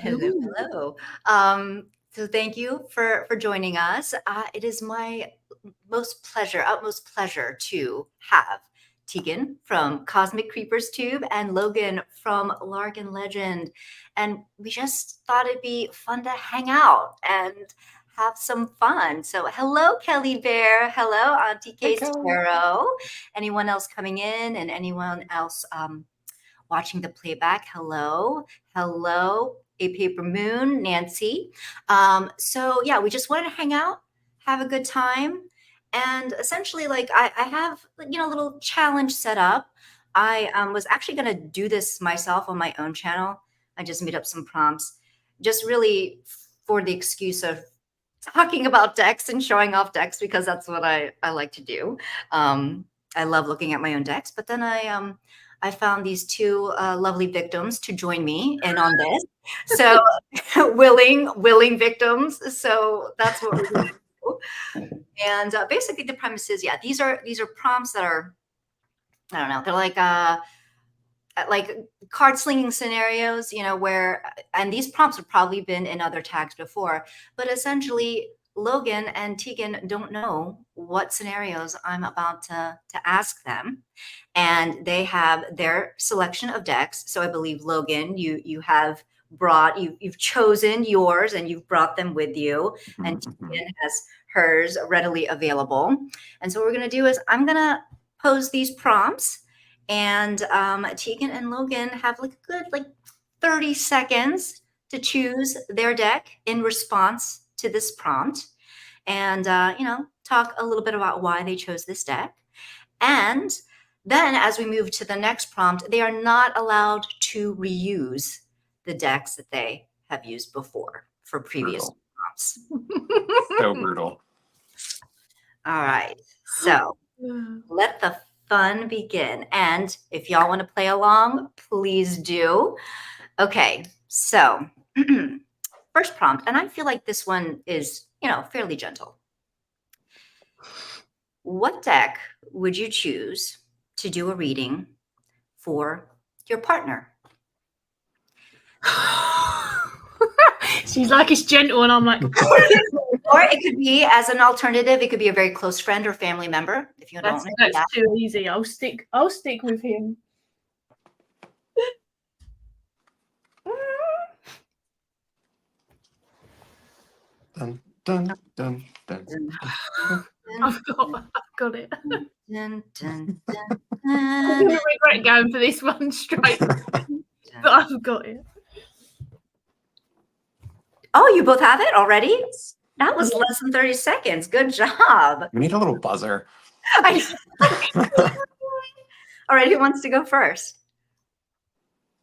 Hello, Ooh. hello. So thank you for joining us. It is my utmost pleasure to have Tegan from Cosmic Creepers Tube and Logan from Largan Legend. And we just thought it'd be fun to hang out and have some fun. So hello, Kelly Bear. Hello, Auntie Hey, Case Kelly. Tarot. Anyone else coming in and anyone else watching the playback? Hello, hello, A Paper Moon, Nancy. So yeah, we just wanted to hang out, have a good time, and essentially, like I have a little challenge set up. I was actually going to do this myself on my own channel. I just made up some prompts, just really for the excuse of talking about decks and showing off decks because that's what I like to do. I love looking at my own decks, but then I found these two lovely victims to join me in on this. So willing victims. So that's what we're going to do. And basically, the premise is, yeah, these are prompts that are, I don't know, they're like card slinging scenarios, where, and these prompts have probably been in other tags before, but essentially Logan and Tegan don't know what scenarios I'm about to ask them. And they have their selection of decks. So I believe Logan, you have brought, you've chosen yours and you've brought them with you. And Tegan has hers readily available. And so what we're going to do is I'm going to pose these prompts, and Tegan and Logan have like a good 30 seconds to choose their deck in response to this prompt, and talk a little bit about why they chose this deck. And then as we move to the next prompt, they are not allowed to reuse the decks that they have used before for previous prompts. So brutal. All right, so let the fun begin. And if y'all want to play along, please do. Okay, so first prompt, and I feel like this one is, fairly gentle. What deck would you choose to do a reading for your partner? She's like, it's gentle, and I'm like, or it could be as an alternative. It could be a very close friend or family member. If you don't, that's too easy. I'll stick with him. Dun, dun, dun, dun. I've got it. Dun, dun, dun, I'm gonna regret going for this one straight, but I've got it. Oh, you both have it already? That was less than 30 seconds. Good job. We need a little buzzer. All right, who wants to go first?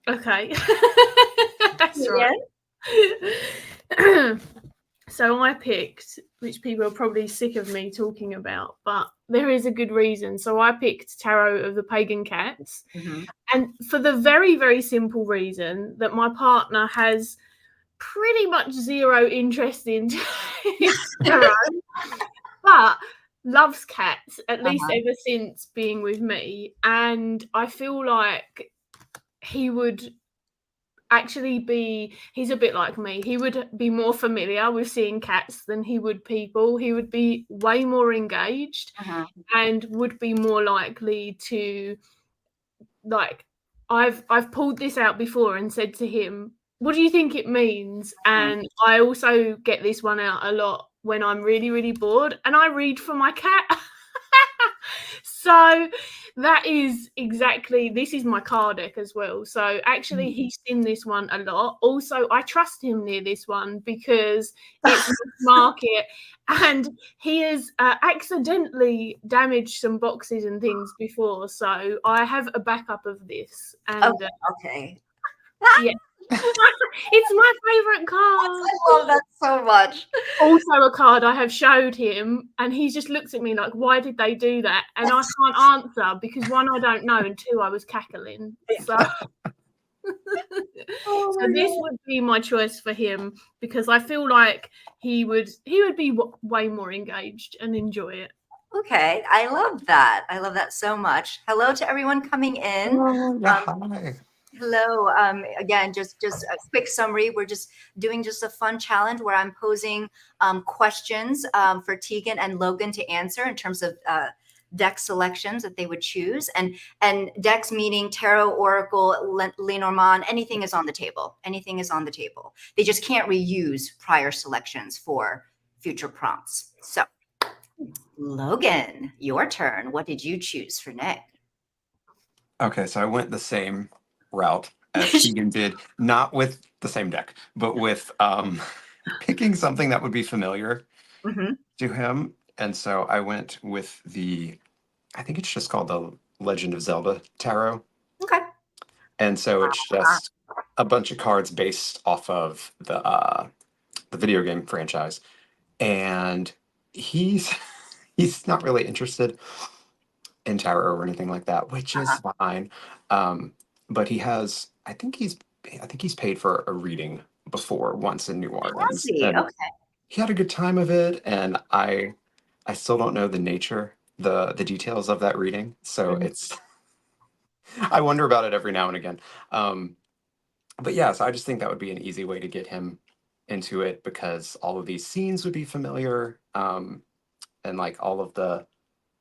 Okay. That's right. So I picked, which people are probably sick of me talking about, but there is a good reason. So I picked Tarot of the Pagan Cats. Mm-hmm. And for the very, very simple reason that my partner has pretty much zero interest in tarot, but loves cats, at least ever since being with me. And I feel like he would actually he's a bit like me. He would be more familiar with seeing cats than he would people. He would be way more engaged and would be more likely to, like, I've pulled this out before and said to him, what do you think it means? And I also get this one out a lot when I'm really, really bored, and I read for my cat. So that is exactly, this is my card deck as well. So actually he's in this one a lot. Also, I trust him near this one because it's market, and he has accidentally damaged some boxes and things before. So I have a backup of this. And okay. Yeah. It's my favorite card. I love that so much. Also a card I have showed him, and he just looks at me like, why did they do that? And I can't answer because one, I don't know, and two, I was cackling. So, so this would be my choice for him because I feel like he would be way more engaged and enjoy it. Okay, I love that. I love that so much. Hello to everyone coming in. Hi. Hello. Again, just a quick summary. We're just doing just a fun challenge where I'm posing questions for Tegan and Logan to answer in terms of deck selections that they would choose, and decks meaning tarot, oracle, Lenormand. Anything is on the table. Anything is on the table. They just can't reuse prior selections for future prompts. So, Logan, your turn. What did you choose for Nick? Okay, so I went the same route as Tegan did, not with the same deck, but with picking something that would be familiar Mm-hmm. to him. And so I went with I think it's just called the Legend of Zelda Tarot. Okay. And so it's just a bunch of cards based off of the video game franchise. And he's he's not really interested in tarot or anything like that, which is fine. But he has, I think he's paid for a reading before once in New Orleans, and Okay. he had a good time of it. And I still don't know the nature, the details of that reading, so it's I wonder about it every now and again. But yeah, so I just think that would be an easy way to get him into it because all of these scenes would be familiar, and like all of the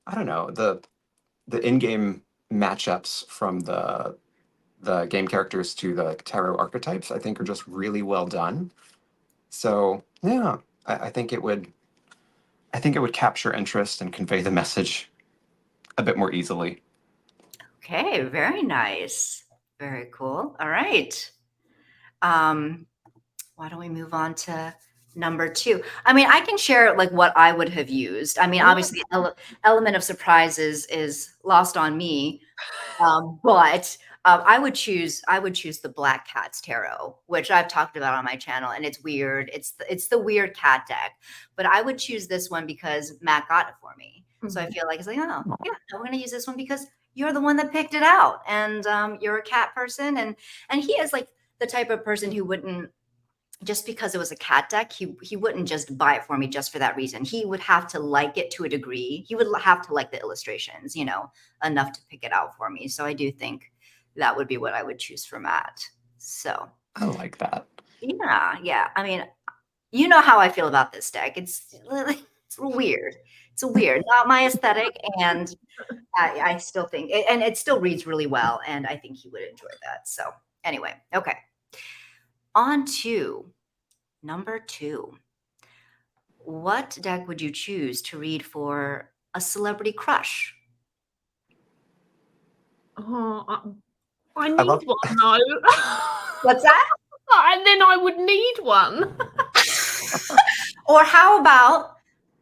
I don't know the in-game matchups from the game characters to the tarot archetypes, I think are just really well done. So yeah, I think it would capture interest and convey the message a bit more easily. Okay, very nice. Very cool. All right. Why don't we move on to number 2? I mean, I can share like what I would have used. I mean, obviously the element of surprise is lost on me. But I would choose the Black Cat's Tarot, which I've talked about on my channel, and it's weird. It's the weird cat deck, but I would choose this one because Matt got it for me. So I feel like it's like, oh yeah, we're gonna use this one because you're the one that picked it out, and you're a cat person, and he is like the type of person who wouldn't just because it was a cat deck, he wouldn't just buy it for me just for that reason. He would have to like it to a degree. He would have to like the illustrations, enough to pick it out for me. So I do think that would be what I would choose for Matt. So I like that. yeah. I mean, you know how I feel about this deck. It's weird. It's weird, not my aesthetic, and I still think, and it still reads really well, and I think he would enjoy that. So anyway, okay. On to number 2. What deck would you choose to read for a celebrity crush? Oh, I I need love one though. What's that? And then I would need one. Or how about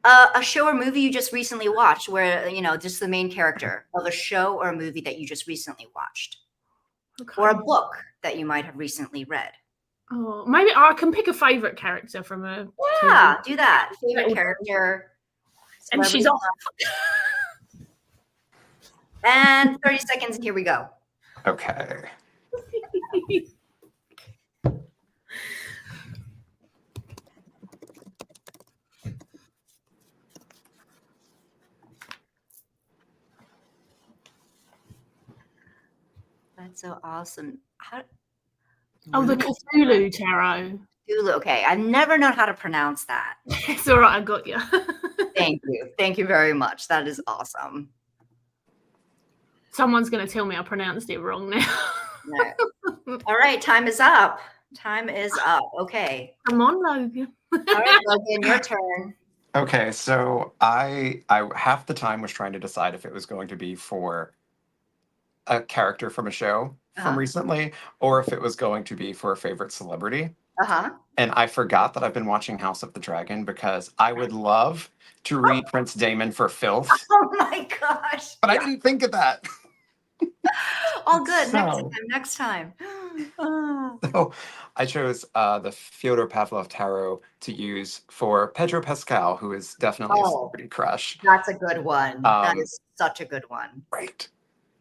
a show or movie you just recently watched where, just the main character of a show or a movie that you just recently watched? Okay. Or a book that you might have recently read? Oh, maybe I can pick a favorite character from a Yeah, TV. do that. Favorite character. And she's celebrity off. crush. And 30 seconds, and here we go. Okay. That's so awesome. Oh, the Cthulhu Tarot. Cthulhu. Okay, I've never known how to pronounce that. It's all right, I got you. Thank you. Thank you very much. That is awesome. Someone's going to tell me I pronounced it wrong now. No. All right, time is up. Time is up. Okay. Come on, Logan. All right, Logan, your turn. Okay, so I half the time was trying to decide if it was going to be for a character from a show from recently or if it was going to be for a favorite celebrity. And I forgot that I've been watching House of the Dragon because I would love to read Prince Daemon for filth. Oh my gosh. But I didn't think of that. All good. So- Next time. So I chose the Fyodor Pavlov Tarot to use for Pedro Pascal, who is definitely a celebrity crush. That's a good one. That is such a good one. Right.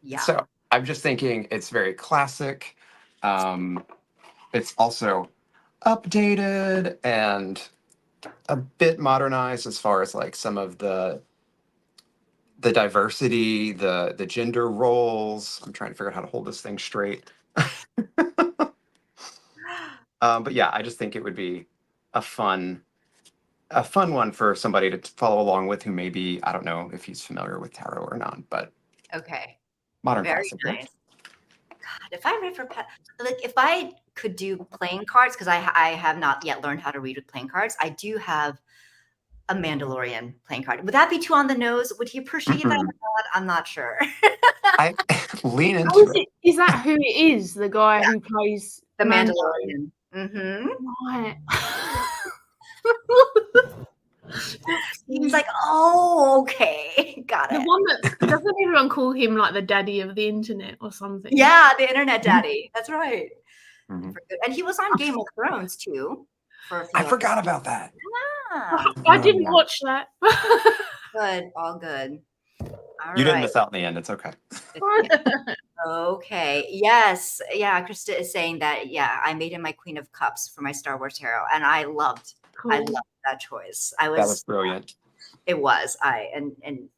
Yeah. So I'm just thinking it's very classic. It's also updated and a bit modernized as far as like some of the diversity, the gender roles. I'm trying to figure out how to hold this thing straight. But yeah, I just think it would be a fun one for somebody to follow along with who maybe, I don't know if he's familiar with tarot or not, but Okay. modern Very classic, right? nice. God, if I read for like if I could do playing cards, because I have not yet learned how to read with playing cards. I do have a Mandalorian playing card. Would that be too on the nose? Would he appreciate that or not? I'm not sure. I lean Oh, into it. is that who it is? The guy who plays The Mando? Mandalorian. Mm-hmm. Right. He's like, oh, okay, got The it. one that doesn't everyone call him like the daddy of the internet or something? Yeah, the internet daddy. That's right. Mhm. And he was on Game of Thrones too. For a few I forgot about that. Yeah. I didn't Yeah. watch that. Good, all good. All You didn't right. miss out in the end. It's okay. Okay. Yes. Yeah. Krista is saying that. Yeah, I made him my Queen of Cups for my Star Wars tarot, and I loved Cool. that choice. That was brilliant. It was. And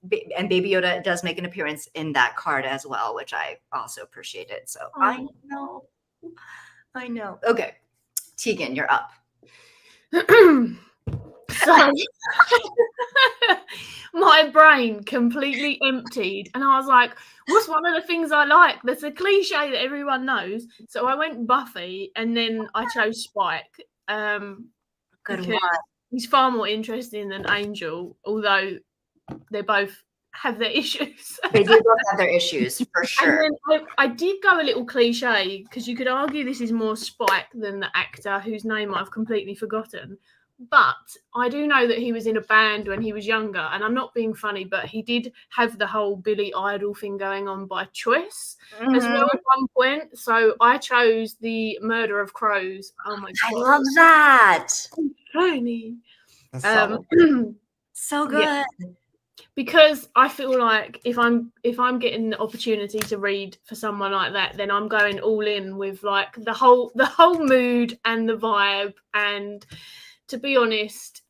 Baby Yoda does make an appearance in that card as well, which I also appreciated. So I know. Okay, Tegan, you're up. So my brain completely emptied, and I was like, what's one of the things I like? There's a cliche that everyone knows. So I went Buffy, and then I chose Spike. Good because one. he's far more interesting than Angel, although they both have their issues. They do both have their issues for sure. And then I did go a little cliche, because you could argue this is more Spike than the actor whose name I've completely forgotten. But I do know that he was in a band when he was younger, and I'm not being funny, but he did have the whole Billy Idol thing going on by choice as well at one point. So I chose the Murder of Crows. Oh my god, I love that. funny. That's solid. So good. Yeah. Because I feel like if I'm getting the opportunity to read for someone like that, then I'm going all in with like the whole mood and the vibe. And to be honest,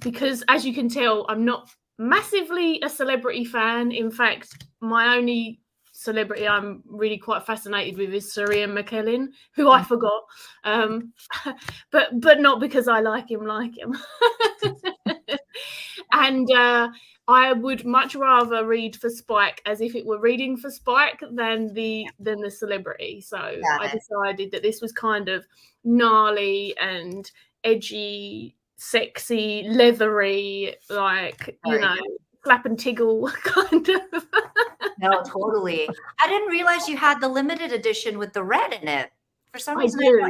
because as you can tell, I'm not massively a celebrity fan. In fact, my only celebrity I'm really quite fascinated with is Sir Ian McKellen, who I forgot, but not because I like him. And I would much rather read for Spike as if it were reading for Spike than the celebrity. So I decided that this was kind of gnarly and edgy, sexy, leathery, like, you know, slap and tiggle kind of. No, totally. I didn't realize you had the limited edition with the red in it. For some reason, I do,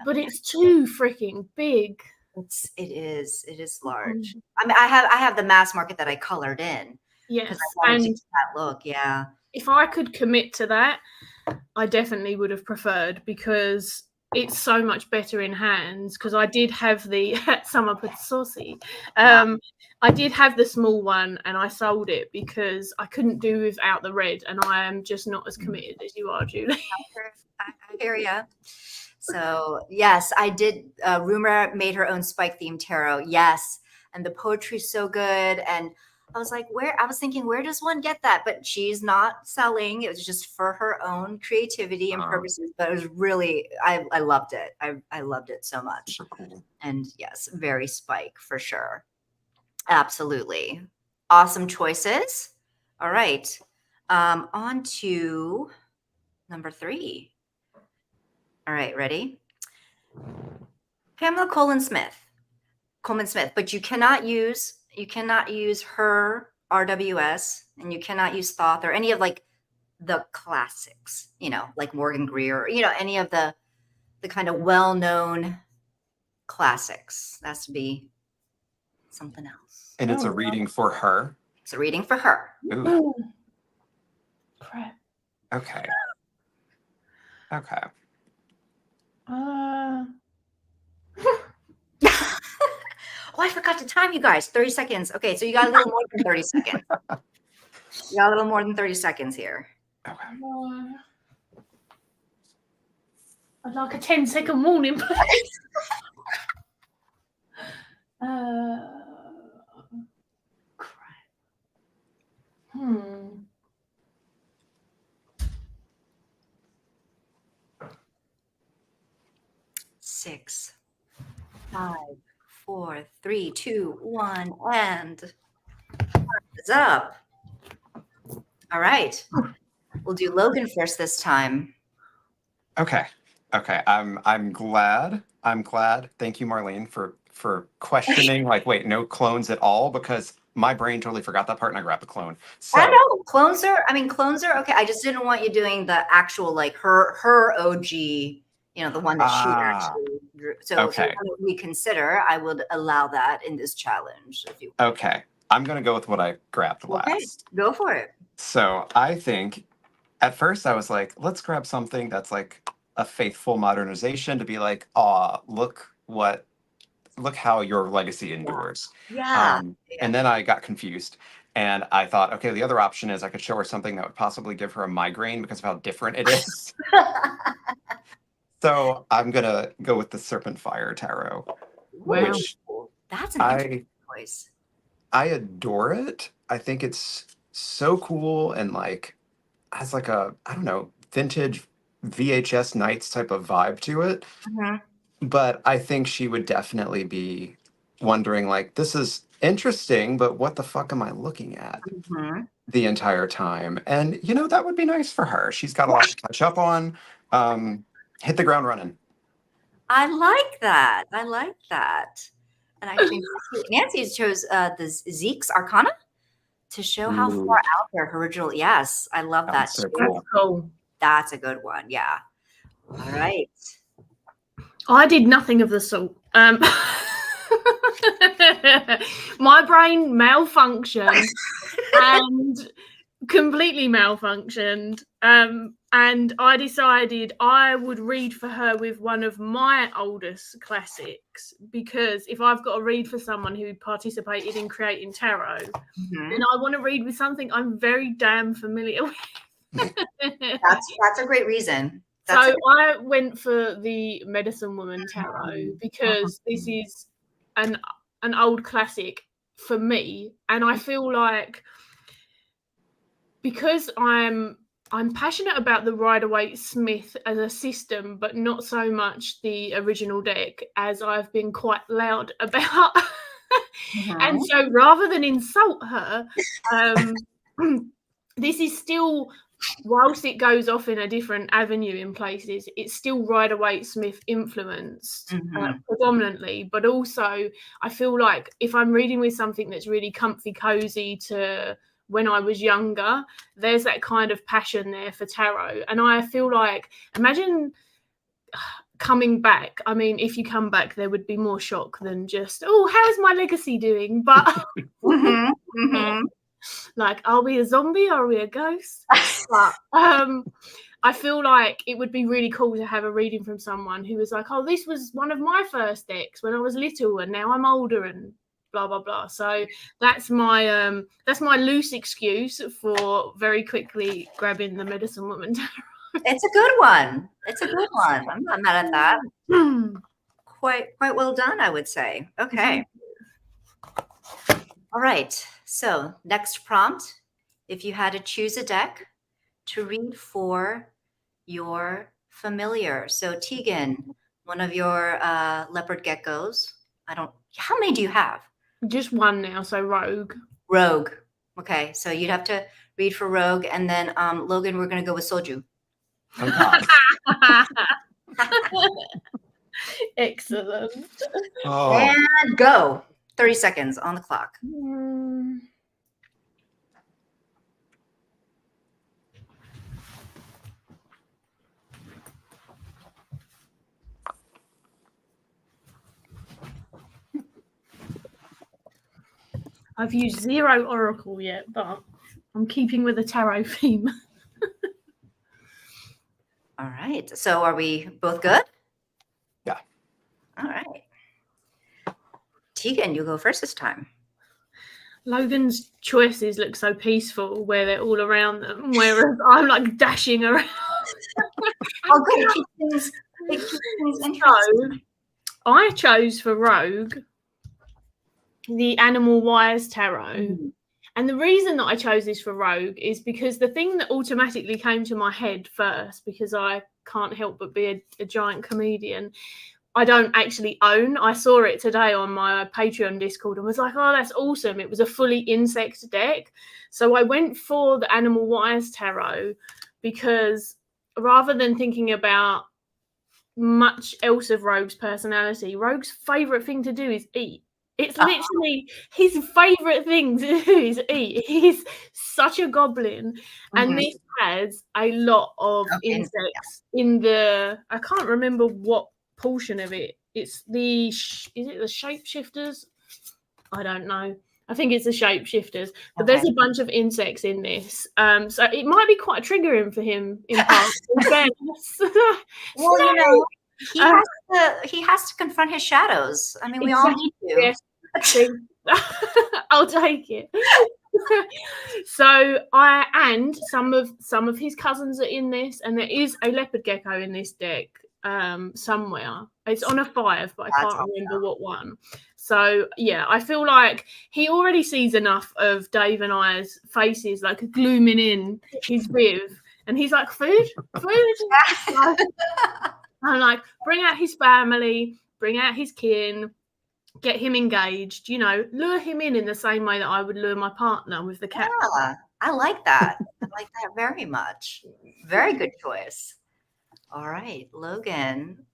but it's too freaking big. It is large. I mean, I have the mass market that I colored in. Yes, I wanted to get that look. Yeah. If I could commit to that, I definitely would have preferred, because it's so much better in hands. Because I did have the summer put saucy. I did have the small one, and I sold it because I couldn't do without the red, and I am just not as committed as you are, Julie. I hear you. So yes, I did. Rumor made her own Spike themed tarot. Yes, and the poetry's so good. And I was like, I was thinking, where does one get that? But she's not selling. It was just for her own creativity and purposes. But it was really, I loved it. I loved it so much. Cool. And yes, very Spike for sure. Absolutely. Awesome choices. All right. On to number 3. All right, ready? Pamela Coleman Smith, but you cannot use her RWS, and you cannot use Thoth or any of like the classics, you know, like Morgan Greer, you know, any of the kind of well-known classics. That has to be something else. And it's a reading for her. It's a reading for her. Ooh. Crap. Okay. Oh, I forgot to time you guys. 30 seconds. Okay, so you got a little more than 30 seconds. You got a little more than 30 seconds here. Okay. I'd like a 10-second warning, please. Crap. 6, 5, 4, 3, 2, 1, and it's up. All right. We'll do Logan first this time. Okay. I'm glad. Thank you, Marlene, for questioning. Like, wait, no clones at all, because my brain totally forgot that part and I grabbed the clone. So I know clones are okay. I just didn't want you doing the actual like her OG, the one that she actually drew. So if you okay. want to reconsider, I would allow that in this challenge. If you Okay. I'm gonna go with what I grabbed okay, last. go for it. So I think at first I was like, let's grab something that's like a faithful modernization to be like, look how your legacy endures. Yeah. And then I got confused. And I thought, okay, the other option is I could show her something that would possibly give her a migraine because of how different it is. So I'm going to go with the Serpent Fire Tarot. Wow. Which That's an interesting choice. I adore it. I think it's so cool and like has like a, I don't know, vintage VHS Nights type of vibe to it. Mhm. But I think she would definitely be wondering, like, this is interesting, but what the fuck am I looking at Mhm. the entire time? And, that would be nice for her. She's got a lot to catch up on. Hit the ground running. I like that. And actually, Nancy chose the Zeke's Arcana to show how Ooh. far out there her original. Yes, I love that. That's so too. cool. Cool. That's a good one. Yeah. All right. I did nothing of the sort. My brain malfunctioned and completely malfunctioned. And I decided I would read for her with one of my oldest classics, because if I've got to read for someone who participated in creating tarot, then I want to read with something I'm very damn familiar with. That's a great reason. So I went for the Medicine Woman Tarot because this is an old classic for me, and I feel like because I'm passionate about the Rider-Waite-Smith as a system, but not so much the original deck, as I've been quite loud about. And so rather than insult her, this is still, whilst it goes off in a different avenue in places, it's still Rider-Waite-Smith influenced predominantly. But also, I feel like if I'm reading with something that's really comfy, cozy to when I was younger, there's that kind of passion there for tarot. And I feel like, imagine coming back. I mean, if you come back, there would be more shock than just, oh, how's my legacy doing? But like, are we a zombie? Are we a ghost? But I feel like it would be really cool to have a reading from someone who was like, oh, this was one of my first decks when I was little, and now I'm older, and blah blah blah. So that's my loose excuse for very quickly grabbing the Medicine Woman tarot. It's a good one. I'm not mad at that. Quite well done, I would say. Okay. All right. So next prompt: if you had to choose a deck to read for your familiar. So Tegan, one of your leopard geckos. How many do you have? Just one now, so Rogue. Rogue. Okay, so you'd have to read for Rogue, and then Logan, we're gonna go with Soju. Oh, God. Excellent. Oh. And go. 30 seconds on the clock. I've used 0 Oracle yet, but I'm keeping with the tarot theme. All right. So are we both good? Yeah. All right. Tegan, you go first this time. Logan's choices look so peaceful where they're all around them, whereas I'm like dashing around. Oh, good. It keeps things interesting. So I chose for Rogue the Animal Wise Tarot. And the reason that I chose this for Rogue is because the thing that automatically came to my head first, because I can't help but be a giant comedian, I don't actually own. I saw it today on my Patreon Discord and was like, oh, that's awesome. It was a fully insect deck. So I went for the Animal Wise Tarot because rather than thinking about much else of Rogue's personality, Rogue's favourite thing to do is eat. It's literally his favourite thing to do is eat. He's such a goblin. And this has a lot of insects in the, I can't remember what portion of it. It's the, is it the shapeshifters? I don't know. I think it's the shapeshifters. But there's a bunch of insects in this. So it might be quite triggering for him in part. In fairness. Well, you know, he has to confront his shadows. I mean, we all need to. Yes. I'll take it. So and some of his cousins are in this, and there is a leopard gecko in this deck somewhere. It's on a 5, but I can't remember what one. So yeah, I feel like he already sees enough of Dave and I's faces like glooming in his with, and he's like, food. I'm like, bring out his family, bring out his kin, get him engaged, you know, lure him in the same way that I would lure my partner with the cat. Yeah, I like that. I like that very much. Very good choice. All right, Logan.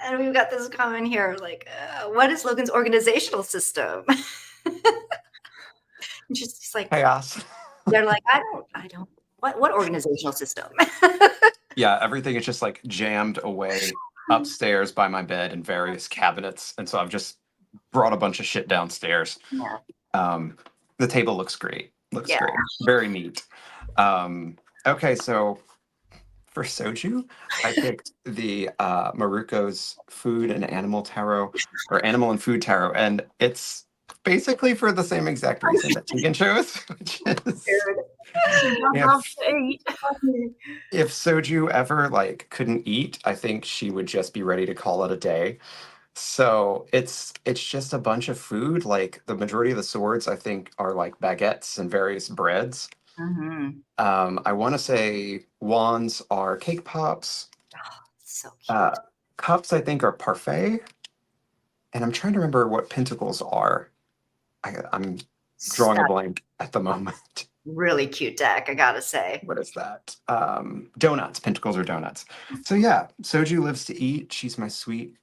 And we've got this comment here, like, what is Logan's organizational system? Just like chaos. They're like, I don't. What organizational system? Yeah, everything is just like jammed away upstairs by my bed in various cabinets, and so I've just brought a bunch of shit downstairs. Yeah. The table looks great. Looks great. Very neat. Okay, so for Soju, I picked the Maruko's Food and Animal Tarot, or Animal and Food Tarot, and it's basically for the same exact reason that Tegan chose, which is if Soju ever like couldn't eat, I think she would just be ready to call it a day. So it's just a bunch of food. Like the majority of the swords, I think, are like baguettes and various breads. I want to say wands are cake pops. Oh, so cute. Cups, I think, are parfait. And I'm trying to remember what pentacles are. I'm drawing a blank at the moment. Really cute deck, I gotta say. What is that? Donuts. Pentacles are donuts. So yeah, Soju lives to eat. She's my sweet,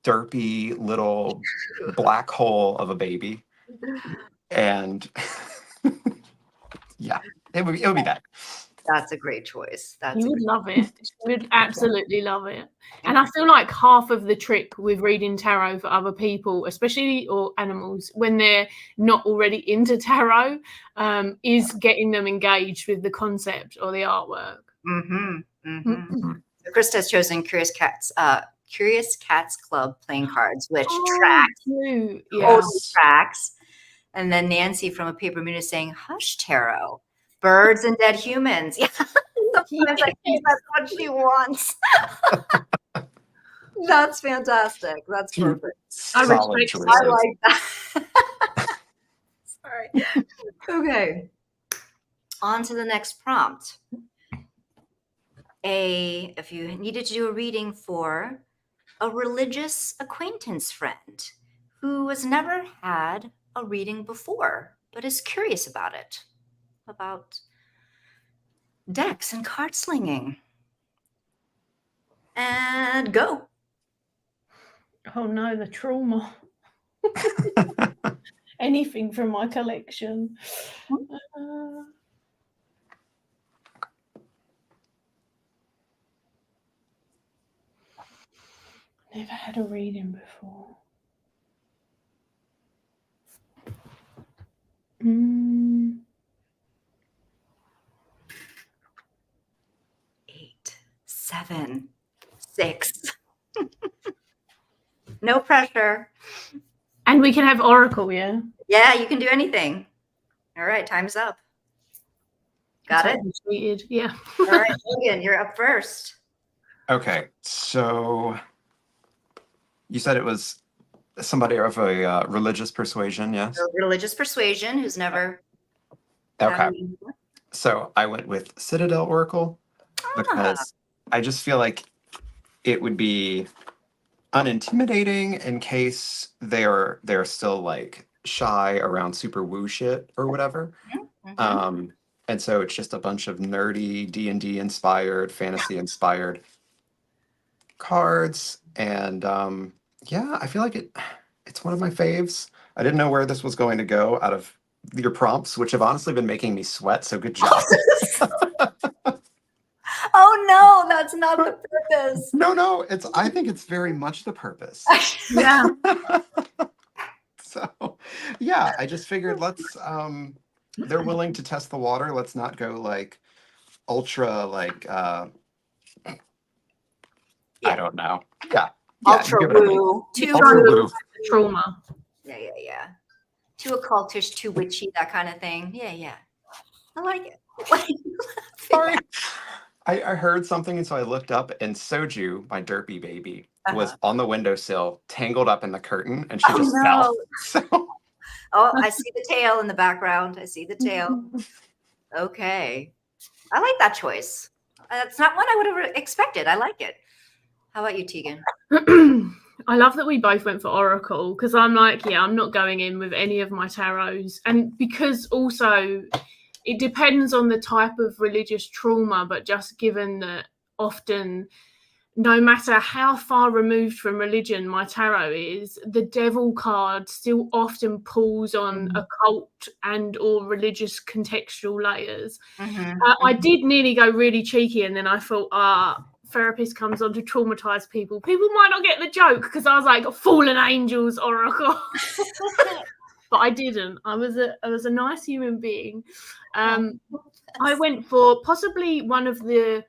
derpy little black hole of a baby. And yeah, it would be that. That's a great choice. You would love it. You would absolutely love it. And I feel like half of the trick with reading tarot for other people, especially or animals, when they're not already into tarot, is getting them engaged with the concept or the artwork. So Krista has chosen Curious Cats Club playing cards, which tracks. And then Nancy from A Paper Moon is saying Hush Tarot. Birds and dead humans. Yeah. Sometimes I think that's what she wants. That's fantastic. That's perfect. I like that. Sorry. Okay. On to the next prompt. If you needed to do a reading for a religious acquaintance friend who has never had a reading before, but is curious about it. About decks and card slinging. And go. Oh no, the trauma. Anything from my collection. Never had a reading before. 8, 7, 6. No pressure. And we can have Oracle, yeah? Yeah, you can do anything. All right, time's up. Got it? Tweeted. Yeah. All right, Logan, you're up first. Okay, so you said it was somebody of a religious persuasion, yes? A religious persuasion who's never. Okay. So I went with Citadel Oracle because I just feel like it would be unintimidating in case they're still like shy around super woo shit or whatever. Mhm. And so it's just a bunch of nerdy D&D inspired, fantasy inspired cards. And yeah, I feel like it's one of my faves. I didn't know where this was going to go out of your prompts, which have honestly been making me sweat. So good job. Oh no, that's not the purpose. No, I think it's very much the purpose. Yeah. So yeah, I just figured they're willing to test the water. Let's not go like ultra like I don't know. Yeah. Ultra you get what I mean. woo. Too Ultra Trying to woo. trauma. yeah. Too occultish, too witchy, that kind of thing. Yeah. I like it. Sorry. I heard something, and so I looked up, and Soju, my derpy baby, was on the windowsill, tangled up in the curtain, and she Oh just no. fell. So Oh, I see the tail in the background. I see the tail. Okay. I like that choice. That's not what I would have expected. I like it. How about you, Tegan? I love that we both went for Oracle because I'm like, yeah, I'm not going in with any of my tarots. And because also it depends on the type of religious trauma, but just given that often, no matter how far removed from religion my tarot is, the devil card still often pulls on occult and or religious contextual layers. I did nearly go really cheeky, and then I thought, therapist comes on to traumatize people. People might not get the joke because I was like fallen angels oracle, but I didn't. I was a nice human being. I went for possibly one of the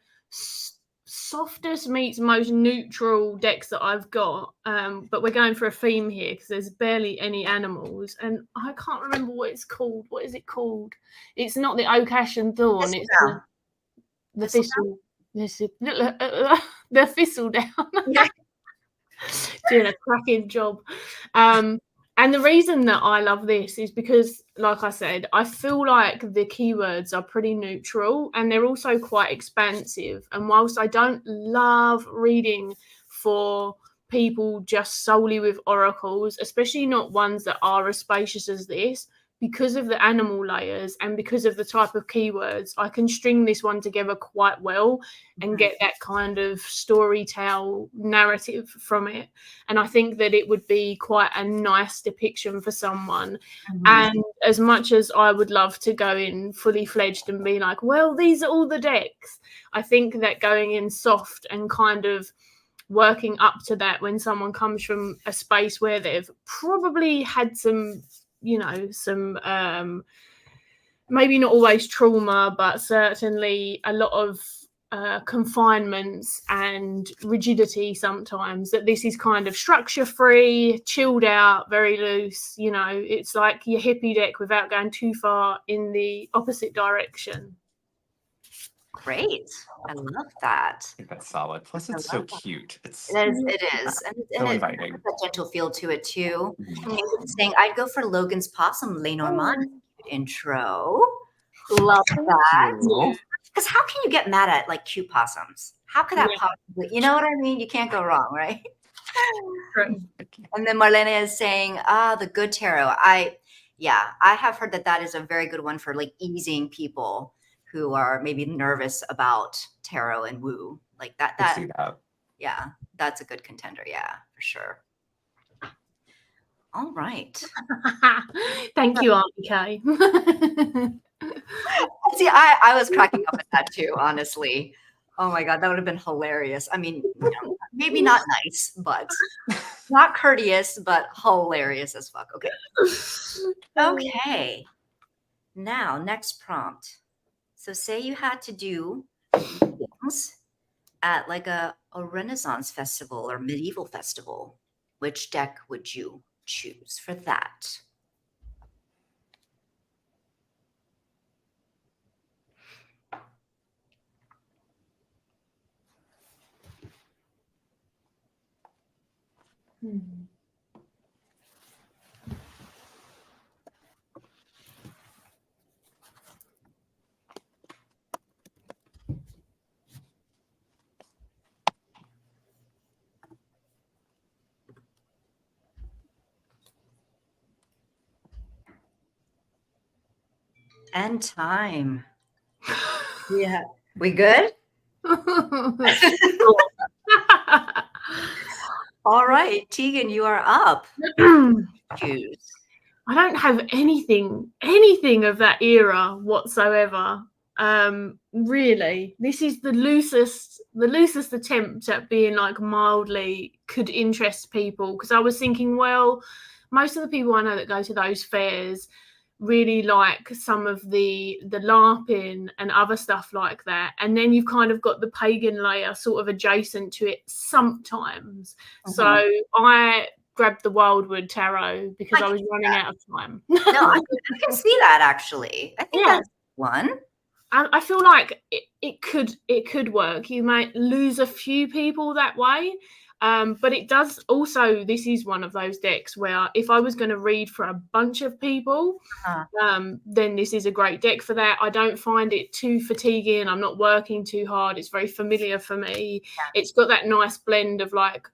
softest meets most neutral decks that I've got, but we're going for a theme here because there's barely any animals, and I can't remember what it's called. What is it called? It's not the oak, ash, and thorn. It's the thistle. The thistle down. Yeah. Doing a cracking job. And the reason that I love this is because, like I said, I feel like the keywords are pretty neutral and they're also quite expansive. And whilst I don't love reading for people just solely with oracles, especially not ones that are as spacious as this, because of the animal layers and because of the type of keywords, I can string this one together quite well and get that kind of storytell narrative from it. And I think that it would be quite a nice depiction for someone. And as much as I would love to go in fully fledged and be like, well, these are all the decks, I think that going in soft and kind of working up to that when someone comes from a space where they've probably had some, some maybe not always trauma, but certainly a lot of confinements and rigidity sometimes, that this is kind of structure free, chilled out, very loose. It's like your hippie deck without going too far in the opposite direction. Great. I love that. I think that's solid. Plus, it's so cute. It is. And so it inviting. has a gentle feel to it, too. Saying, I'd go for Logan's Possum Lenormand intro. Love that. Because how can you get mad at like cute possums? How could that possibly, you know what I mean? You can't go wrong, right? And then Marlene is saying, the good tarot. I have heard that is a very good one for like easing people who are maybe nervous about tarot and woo, like that. Yeah, that's a good contender. Yeah, for sure. All right. Thank you, Auntie Kay. See, I was cracking up at that too, honestly. Oh my God, that would have been hilarious. I mean, maybe not nice, but not courteous, but hilarious as fuck. Okay. Okay. Now, next prompt. So say you had to do things at like a Renaissance festival or medieval festival. Which deck would you choose for that? and time. Yeah. We good? All right, Tegan, you are up. Choose. I don't have anything of that era whatsoever. Really, this is the loosest attempt at being like mildly could interest people, because I was thinking, well, most of the people I know that go to those fairs really like some of the LARPing and other stuff like that, and then you've kind of got the pagan layer sort of adjacent to it sometimes. So I grabbed the Wildwood Tarot because I was running out of time. No, I can see that actually. I think that's one. I feel like it could work. You might lose a few people that way, but it does also. This is one of those decks where if I was going to read for a bunch of people, then this is a great deck for that. I don't find it too fatiguing. I'm not working too hard. It's very familiar for me. Yeah. It's got that nice blend of like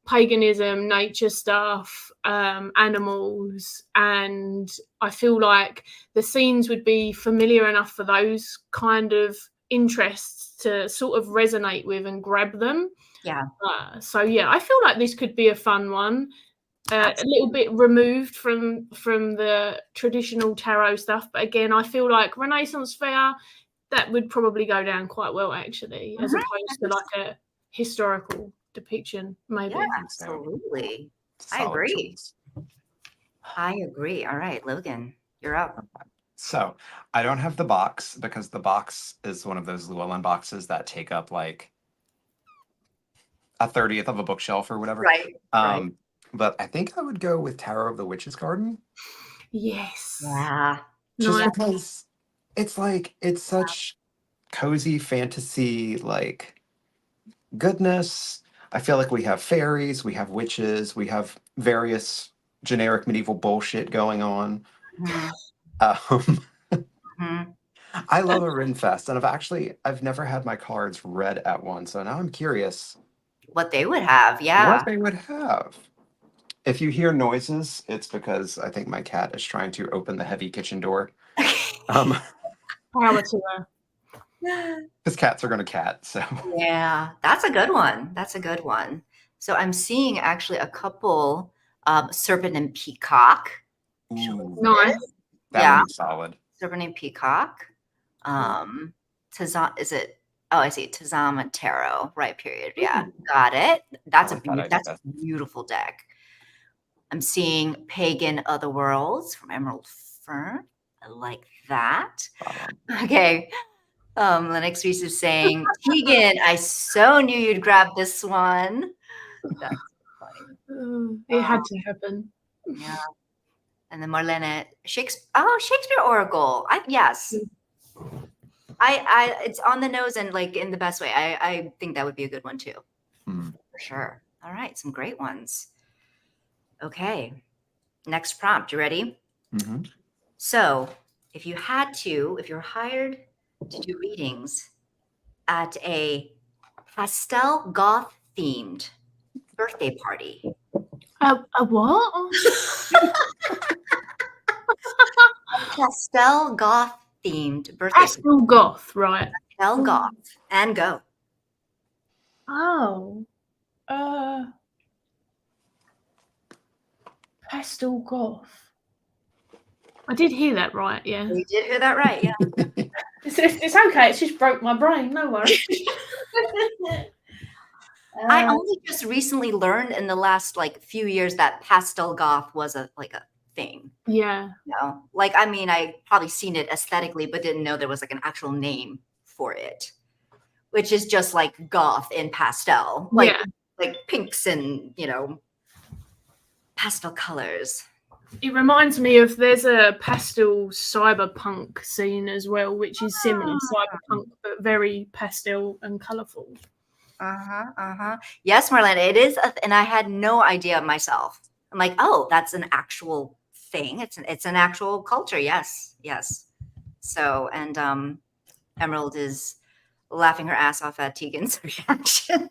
paganism, nature stuff, animals, and I feel like the scenes would be familiar enough for those kind of interests to sort of resonate with and grab them. Yeah. So yeah, I feel like this could be a fun one. A little bit removed from the traditional tarot stuff, but again, I feel like Renaissance Fair, that would probably go down quite well actually, as opposed to like a historical depiction, maybe. Yeah, absolutely. I agree. I agree. All right, Logan, you're up. So I don't have the box because the box is one of those Llewellyn boxes that take up like a 30th of a bookshelf or whatever. Right. But I think I would go with Tarot of the Witch's Garden. Yes. Yeah. Just because it's like, it's such cozy fantasy, like goodness. I feel like we have fairies, we have witches, we have various generic medieval bullshit going on. I love a Rinfest, and I've never had my cards read at one, so now I'm curious what they would have. Yeah. What they would have. If you hear noises, it's because I think my cat is trying to open the heavy kitchen door. Power to her. Because cats are going to cat, so. Yeah, that's a good one. That's a good one. So I'm seeing actually a couple Serpent and Peacock. Ooh, nice. That would be solid. Serpent and Peacock. Is it? Oh, I see. Tazama Tarot. Right. Period. Yeah, got it. That's a beautiful deck. I'm seeing Pagan Otherworlds from Emerald Fern. I like that. Okay. Lennox Reese is saying, Tegan, I so knew you'd grab this one. That's funny. It had to happen. Yeah. And then Marlena, Shakespeare Oracle. Yes. It's on the nose and like in the best way. I think that would be a good one too. For sure. All right. Some great ones. Okay. Next prompt. You ready? Mm-hmm. So if you're hired to do readings at a pastel goth-themed birthday party. A what? Pastel goth-themed birthday Pastel party. Goth, right. Pastel goth. And go. Oh. Pastel goth. I did hear that right, yeah. You did hear that right, yeah. It's okay. It just broke my brain. No worries. I only just recently learned in the last like few years that pastel goth was a thing. Yeah. You know? Like, I mean, I probably seen it aesthetically, but didn't know there was like an actual name for it, which is just like goth in pastel, like pinks and pastel colors. It reminds me of there's a pastel cyberpunk scene as well, which is similar cyberpunk but very pastel and colourful. Yes, Marlena, it is, and I had no idea myself. I'm like, oh, that's an actual thing. It's an actual culture. Yes. So, and Emerald is laughing her ass off at Tegan's reaction.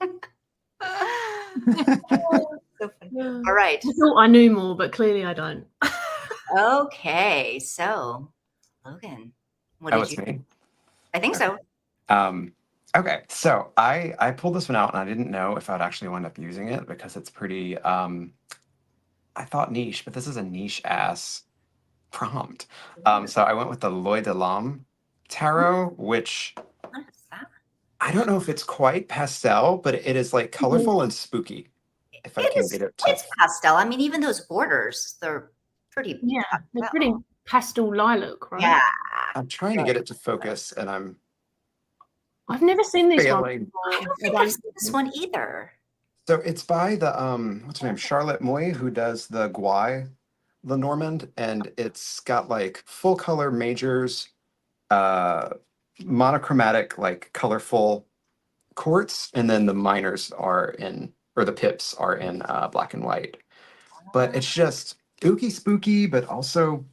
So funny. All right. I thought I knew more, but clearly I don't. Okay, so Logan, What Oh, did it's you? me. I think so. Okay, so I pulled this one out and I didn't know if I'd actually wind up using it because it's pretty I thought niche, but this is a niche ass prompt. So I went with the Loy de l'Homme tarot, which What is that? I don't know if it's quite pastel, but it is like colorful and spooky. If I It can is. get it to, It's pastel. I mean, even those borders, they're pretty Yeah, they're pastel. pretty pastel lilac, right? Yeah. I'm trying to get it to focus, and I'm I've never seen this one failing. before. I don't think I've seen this one either. So it's by the what's her name, Charlotte Moy, who does the Gouai Lenormand, and it's got like full color majors, uh, monochromatic, like colorful quartz, and then the minors are in, or the pips are in black and white. But it's just ooky spooky, but also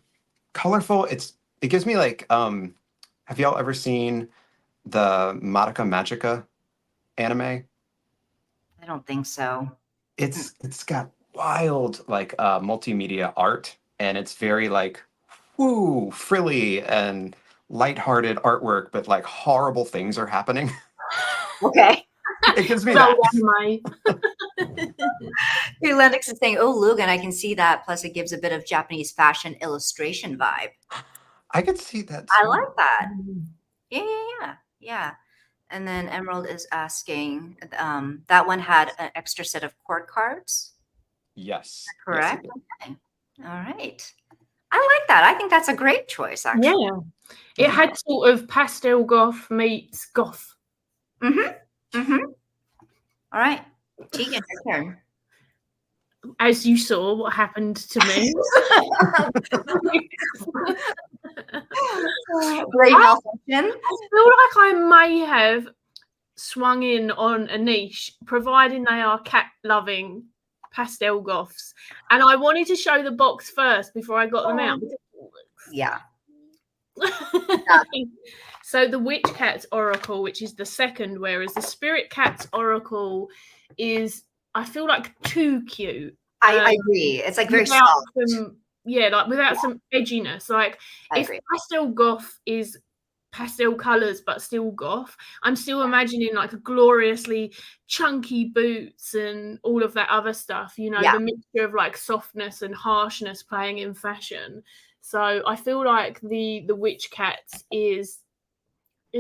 colorful. It gives me like have y'all ever seen the Madoka Magica anime? I don't think so. It's got wild like multimedia art, and it's very like woo frilly and lighthearted artwork, but like horrible things are happening. Okay. It gives me Well that. done, May. Here, Lennox is saying, "Oh, Logan, I can see that. Plus, it gives a bit of Japanese fashion illustration vibe. I could see that I too. like that. Yeah. And then Emerald is asking, that one had an extra set of court cards, Yes. correct? Yes, Okay. All right. I like that. I think that's a great choice, actually. Yeah. It had sort of pastel goth meets goth. Mm-hmm. All right. Tegan, your turn. As you saw what happened to me. Great malfunction. I feel like I may have swung in on a niche, providing they are cat-loving pastel goths. And I wanted to show the box first before I got them out. Yeah. So the Witch Cat's Oracle, which is the second, whereas the Spirit Cat's Oracle is, I feel like, too cute. I agree. It's like very without soft. without some edginess. Like I if agree. pastel goth is pastel colors but still goth, I'm still imagining like gloriously chunky boots and all of that other stuff, you know, Yeah. the mixture of like softness and harshness playing in fashion. So I feel like the Witch Cats is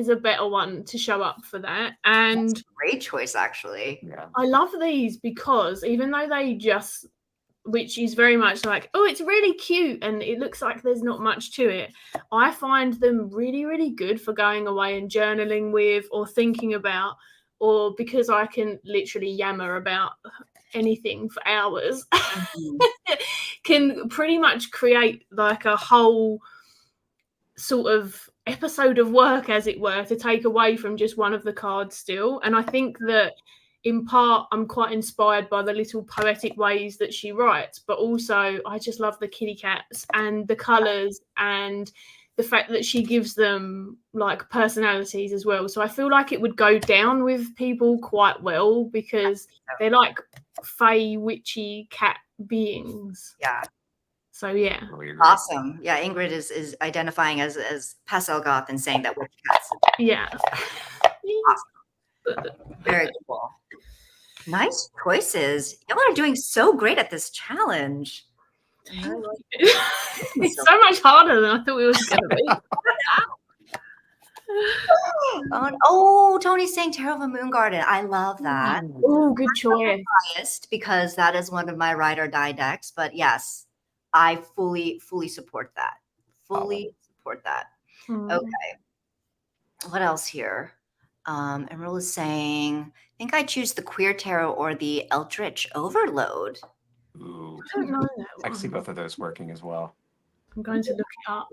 a better one to show up for that. And That's a great choice, actually. Yeah. I love these because even though they just, which is very much like, oh, it's really cute and it looks like there's not much to it, I find them really, really good for going away and journaling with or thinking about, or because I can literally yammer about anything for hours, can pretty much create like a whole sort of episode of work, as it were, to take away from just one of the cards still. And I think that in part I'm quite inspired by the little poetic ways that she writes, but also I just love the kitty cats and the colors and the fact that she gives them like personalities as well. So I feel like it would go down with people quite well because they're like fey witchy cat beings. Yeah. So yeah. Awesome. Yeah, Ingrid is identifying as pastel goth and saying that Witch Cats. Yeah. Awesome. Very cool. Nice choices. Y'all are doing so great at this challenge. It's so much harder than I thought it was going to be. Oh, Tony's saying Tarot of a Moon Garden. I love that. Oh, good choice. Biased because that is one of my ride or die decks, but yes, I fully support that. Fully support that. Okay. What else here? Emerald is saying, I think I choose the Queer Tarot or the Eldritch Overload. Ooh. I don't know that I can see one. both of those working as well. I'm going to look it up.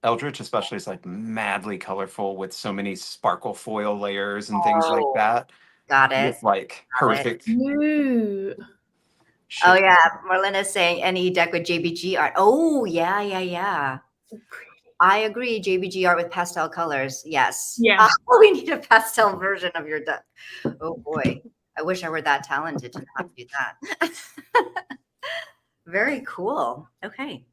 Eldritch especially is like madly colorful with so many sparkle foil layers and things like that. Got it. With like horrific. Ooh. Oh yeah, Marlena is saying any deck with JBG art. Oh yeah. I agree. JBG art with pastel colors. Yes. Yeah. We need a pastel version of your deck. Oh boy. I wish I were that talented to not do that. Very cool. Okay.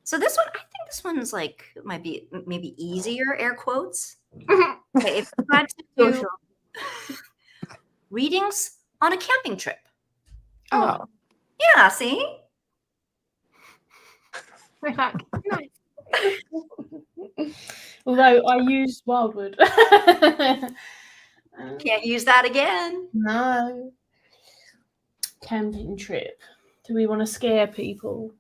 So this one, I think This one's like might be maybe easier, air quotes. Okay, if you had to do Sure. readings on a camping trip. Oh, Yeah, see? We're like, nice. Although I use Wildwood. Can't use that again. No. Camping trip. Do we want to scare people?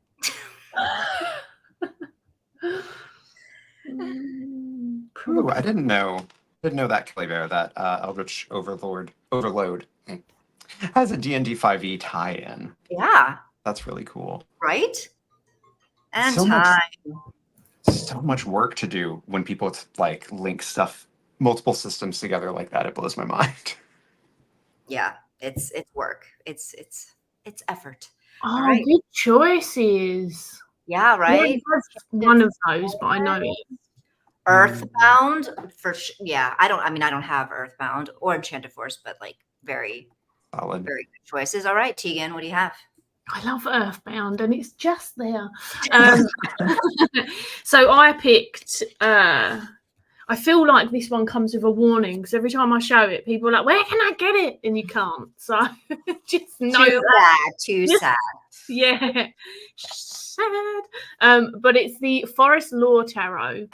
ooh, I didn't know that Kelly Bear, that Eldritch Overload has a D&D 5e tie-in. Yeah, That's really cool. right? And So time. So much work to do when people like link stuff, multiple systems together like that. It blows my mind. Yeah, it's work. It's effort. Oh, right. good choices. Yeah, right. That's one of those, but I know it. Earthbound for yeah. I don't have Earthbound or Enchanted Force, but like very Solid. very good choices. All right, Tegan, what do you have? I love Earthbound, and it's just there. So I picked. I feel like this one comes with a warning because every time I show it, people are like, "Where can I get it?" And you can't. So just know Too that. sad. Too sad. Yeah, sad. But it's the Forest Lore Tarot.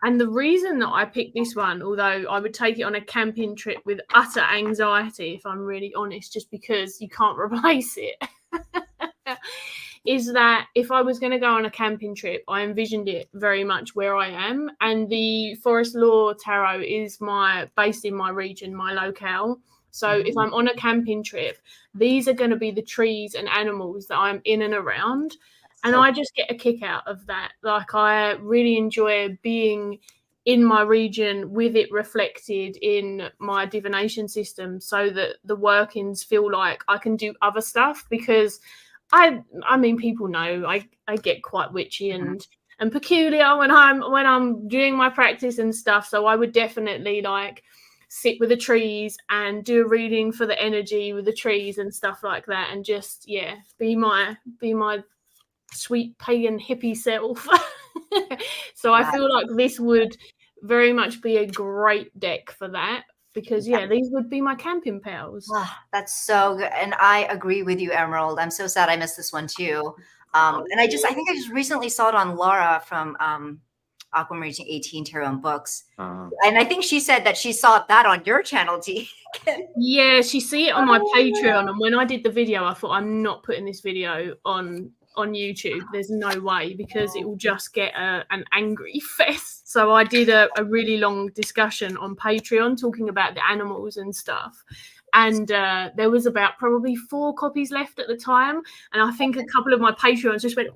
And the reason that I picked this one, although I would take it on a camping trip with utter anxiety, if I'm really honest, just because you can't replace it, is that if I was going to go on a camping trip, I envisioned it very much where I am. And the Forest Lore Tarot is based in my region, my locale. So if I'm on a camping trip, these are going to be the trees and animals that I'm in and around. And I just get a kick out of that. Like, I really enjoy being in my region with it reflected in my divination system so that the workings feel like I can do other stuff, because I mean, people know I get quite witchy and peculiar when I'm doing my practice and stuff. So I would definitely like sit with the trees and do a reading for the energy with the trees and stuff like that, and just be my sweet pagan hippie self. So I feel like this would very much be a great deck for that, because these would be my camping pals. Oh, that's so good. And I agree with you, Emerald. I'm so sad I missed this one too. And I think I just recently saw it on Laura from Aquarian 18 Tarot and Books. And I think she said that she saw that on your channel, Tegan. Yeah, she see it on my Patreon. And when I did the video, I thought, I'm not putting this video on YouTube. There's no way, because it will just get an angry fest. So I did a really long discussion on Patreon talking about the animals and stuff. And there was about probably 4 copies left at the time. And I think a couple of my Patreons just went,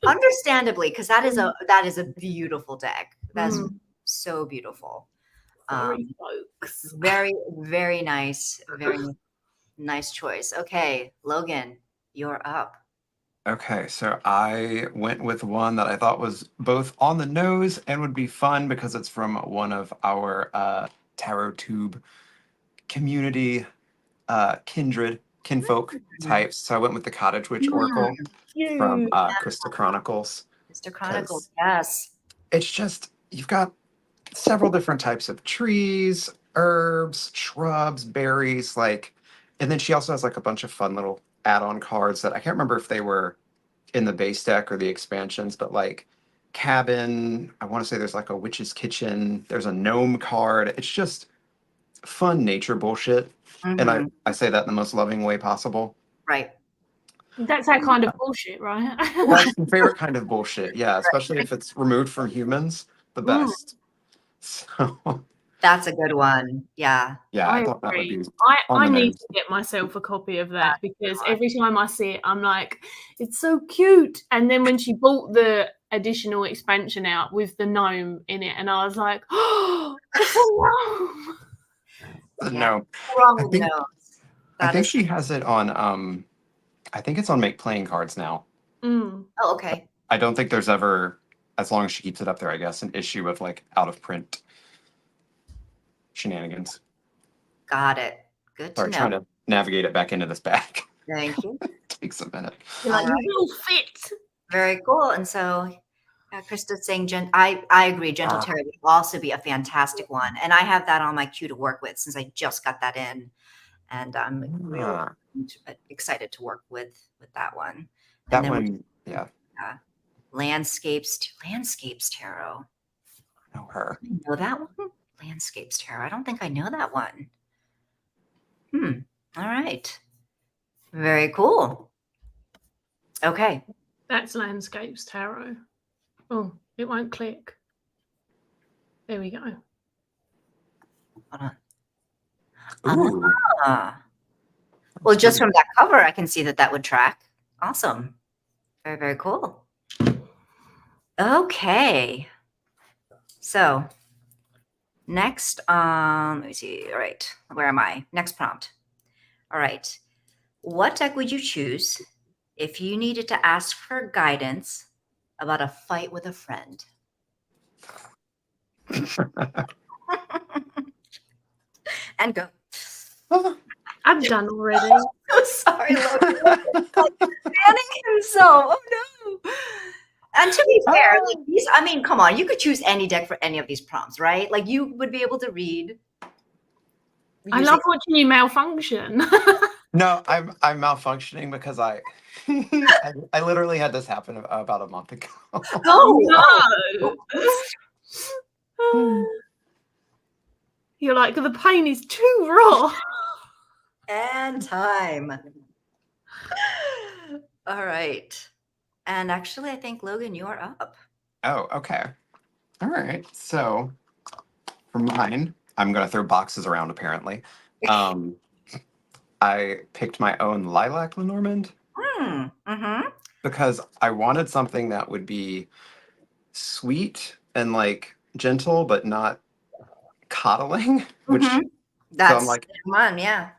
understandably, because that is a beautiful deck. That's so beautiful. folks. Very, very nice. Very nice choice. Okay, Logan, you're up. Okay, so I went with one that I thought was both on the nose and would be fun because it's from one of our Tarot Tube community kinfolk types. So I went with the Cottage Witch Oracle from Crystal Chronicles. Crystal Chronicles, yes. It's just, you've got several different types of trees, herbs, shrubs, berries, and then she also has like a bunch of fun little add-on cards that I can't remember if they were in the base deck or the expansions, but like cabin, I want to say there's like a witch's kitchen, there's a gnome card. It's just fun nature bullshit. And I say that in the most loving way possible. Right. That's that kind of bullshit, right? That's my favorite kind of bullshit. Yeah, especially if it's removed from humans, the best. So that's a good one. Yeah. Yeah, I thought that would agree. be I need to get myself a copy of that, because every time I see it, I'm like, it's so cute. And then when she bought the additional expansion out with the gnome in it, and I was like, oh, it's a gnome. No. I think she has it on I think it's on Make Playing Cards now. Oh, okay. I don't think there's ever, as long as she keeps it up there, I guess, an issue of like out of print shenanigans. Got it. Good to know. Trying to navigate it back into this bag. Thank you. Takes a minute. You're like, you will fit. Very cool. And so Krista's saying, I agree. Gentle Tarot would also be a fantastic one. And I have that on my queue to work with since I just got that in. And I'm really excited to work with that one. That one, yeah. Landscapes Tarot. I know her. I know that one? Landscapes Tarot. I don't think I know that one. All right. Very cool. Okay. That's Landscapes Tarot. Oh, it won't click. There we go. Hold on. Well, just from that cover, I can see that would track. Awesome. Very, very cool. Okay. So next, let me see. All right. Where am I? Next prompt. All right. What deck would you choose if you needed to ask for guidance about a fight with a friend? And go. I'm done already. I'm sorry, Logan. Banning himself. Oh no. And to be fair, like these, I mean, come on, you could choose any deck for any of these prompts, right? Like you would be able to read. I love watching you malfunction. No, I'm malfunctioning because I literally had this happen about a month ago. Oh no. You're like, the pain is too raw. And time. All right. And actually, I think, Logan, you're up. Oh, okay. All right. So for mine, I'm going to throw boxes around, apparently. I picked my own lilac Lenormand because I wanted something that would be sweet and like gentle, but not coddling. Which that's so I'm like, come on, yeah.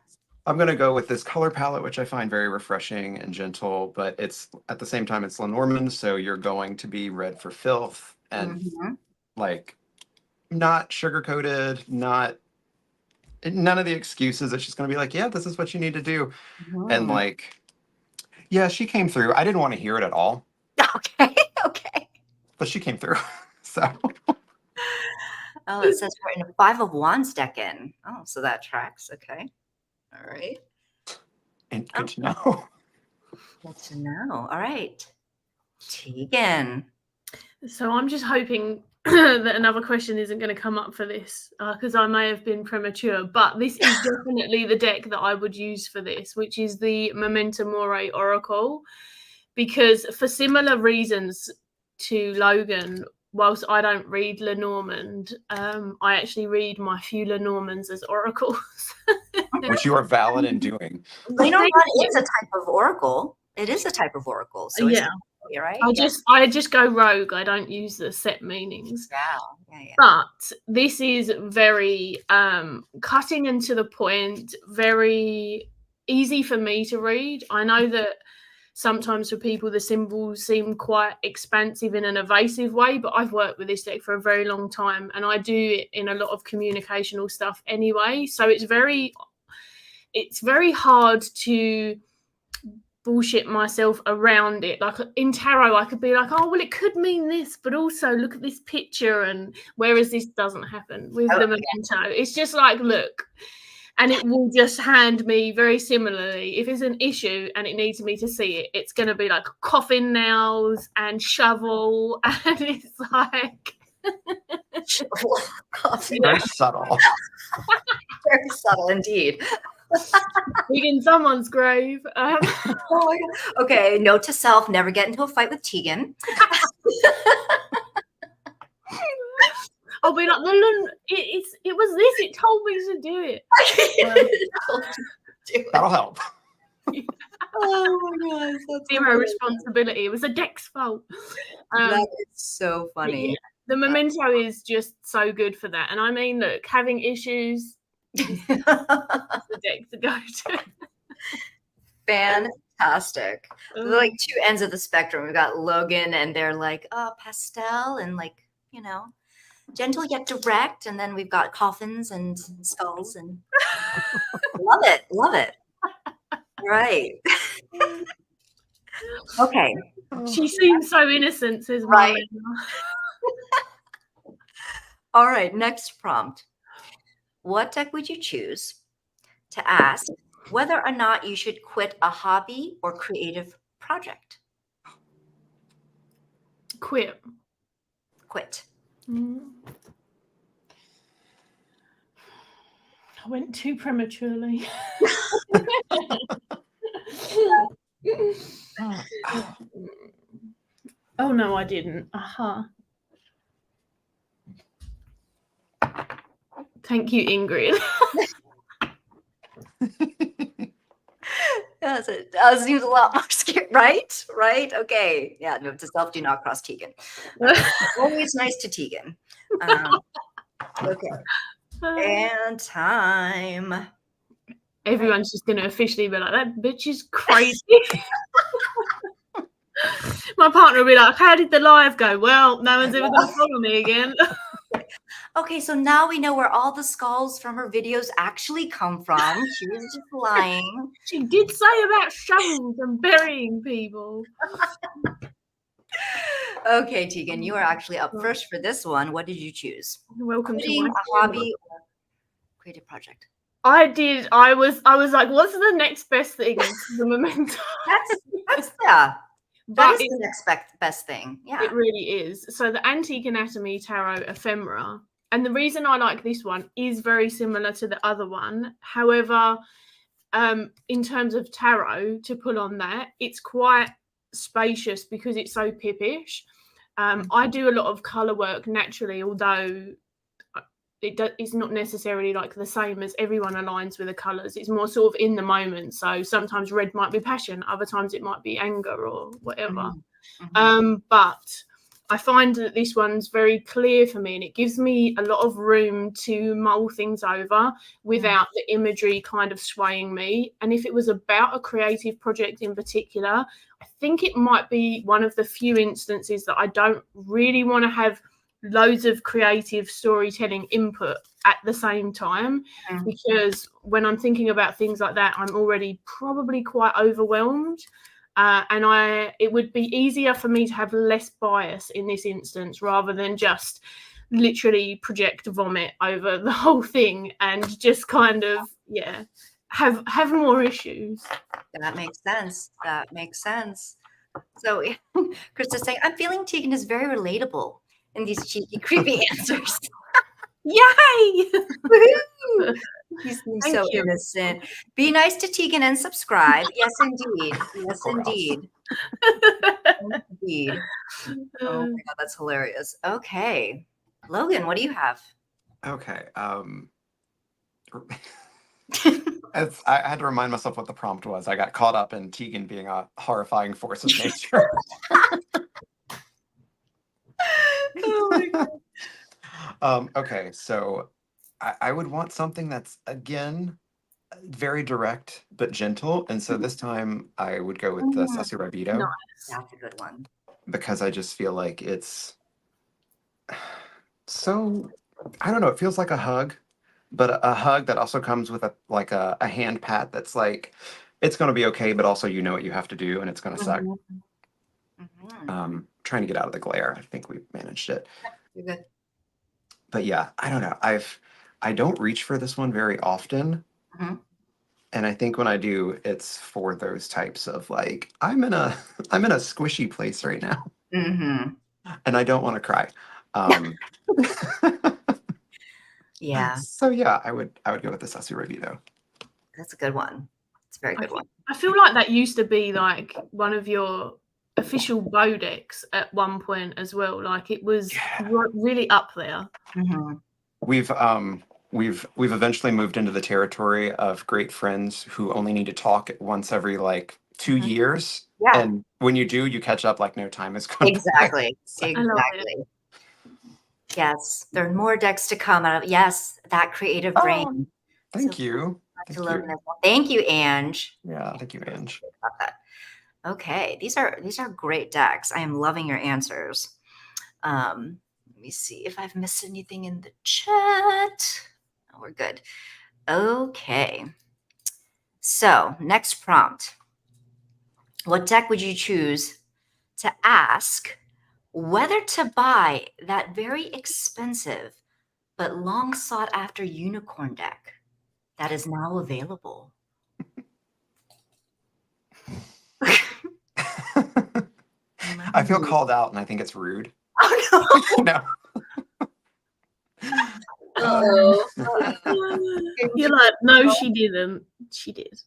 I'm going to go with this color palette, which I find very refreshing and gentle, but it's at the same time, it's Lenormand. So you're going to be red for filth and like not sugar coated, none of the excuses. It's just going to be like, yeah, this is what you need to do. And like, yeah, she came through. I didn't want to hear it at all. Okay. But she came through. So. Oh, it says we're in a 5 of Wands deck in. Oh, so that tracks. Okay. All right. And good to know. Good to know. All right. Tegan. So I'm just hoping that another question isn't going to come up for this because I may have been premature, but this is definitely the deck that I would use for this, which is the Memento Mori Oracle, because for similar reasons to Logan, whilst I don't read Lenormand, I actually read my few Lenormands as oracles. Which you are valid in doing. Lenormand is a type of oracle. It is a type of oracle. So yeah. You're right. I just go rogue. I don't use the set meanings. Yeah. But this is very cutting and to the point, very easy for me to read. I know that sometimes for people the symbols seem quite expansive in an evasive way, but I've worked with this deck for a very long time and I do it in a lot of communicational stuff anyway. So it's very hard to bullshit myself around it. Like in tarot, I could be like, oh, well, it could mean this, but also look at this picture. And whereas this doesn't happen with the Memento, it's just like, look, and it will just hand me very similarly. If it's an issue and it needs me to see it, it's going to be like coffin nails and shovel. And it's like... Very subtle. Very subtle indeed. In someone's grave. Oh my God. Okay, note to self, never get into a fight with Tegan. I'll be like, it was this, it told me to do it. That'll help. Oh my gosh, that's zero responsibility. It was a deck's fault. That is so funny. Yeah, the Memento is just so good for that. And I mean, look, having issues, the deck to go to. Fantastic. Like two ends of the spectrum. We've got Logan and they're like, oh, pastel and like, you know, gentle yet direct. And then we've got coffins and skulls and love it. Right. Okay. She seems so innocent, says Right. Marlena. All right. Next prompt. What deck would you choose to ask whether or not you should quit a hobby or creative project? Quit. Quit. I went too prematurely. Oh no, I didn't. Thank you, Ingrid. Yes, it seems a lot more scary, right? Right? Okay. Yeah, note to self, do not cross Tegan. Always nice to Tegan. Okay. And time. Everyone's just going to officially be like, that bitch is crazy. My partner will be like, how did the live go? Well, no one's ever going to follow me again. Okay, so now we know where all the skulls from her videos actually come from. She was just lying. She did say about shovels and burying people. Okay, Tegan, you are actually up first for this one. What did you choose? Welcome Quitting to my a hobby or creative project? I did. I was like, what's the next best thing? The memento. That's yeah. But That is the next best thing. Yeah. It really is. So the Antique Anatomy Tarot Ephemera. And the reason I like this one is very similar to the other one. However, in terms of tarot, to pull on that, it's quite spacious because it's so pippish. I do a lot of colour work naturally, although it's not necessarily like the same as everyone aligns with the colours. It's more sort of in the moment. So sometimes red might be passion, other times it might be anger or whatever. But I find that this one's very clear for me, and it gives me a lot of room to mull things over without the imagery kind of swaying me. And if it was about a creative project in particular, I think it might be one of the few instances that I don't really want to have loads of creative storytelling input at the same time, because when I'm thinking about things like that, I'm already probably quite overwhelmed. And it would be easier for me to have less bias in this instance rather than just literally project vomit over the whole thing and just kind of, have more issues. That makes sense. That makes sense. So Chris is saying, I'm feeling Tegan is very relatable in these cheeky, creepy answers. Yay! He seems so innocent. Be nice to Tegan and subscribe. Yes, indeed. Yes, indeed. Indeed. Oh my God, that's hilarious. Okay. Logan, what do you have? Okay. I had to remind myself what the prompt was. I got caught up in Tegan being a horrifying force of nature. Oh my God. Okay, so I would want something that's, again, very direct but gentle. And so this time I would go with the Sassy Rabido. Nice. That's a good one. Because I just feel like it's so, I don't know, it feels like a hug, but a hug that also comes with a hand pat that's like, it's going to be okay, but also you know what you have to do and it's going to suck. Trying to get out of the glare. I think we've managed it. You're good. But yeah, I don't know. I don't reach for this one very often. And I think when I do, it's for those types of like, I'm in a squishy place right now. And I don't want to cry. Yeah. So yeah, I would go with the Sassy Rabido. That's a good one. It's a very good one. I feel like that used to be like one of your official bow decks at one point as well. Like it was really up there. We've eventually moved into the territory of great friends who only need to talk once every like 2 years. Yeah. And when you do, you catch up like no time is gone. Exactly. Exactly. Yes. There are more decks to come out of. Yes, that creative brain. Thank you. Thank you, Ange. Yeah, thank you, Ange. About that. Okay, these are great decks. I am loving your answers. Let me see if I've missed anything in the chat. Oh, we're good. Okay. So next prompt. What deck would you choose to ask whether to buy that very expensive but long sought after unicorn deck that is now available? I feel called out, and I think it's rude. Oh No. no. You're like, no, she didn't. She did.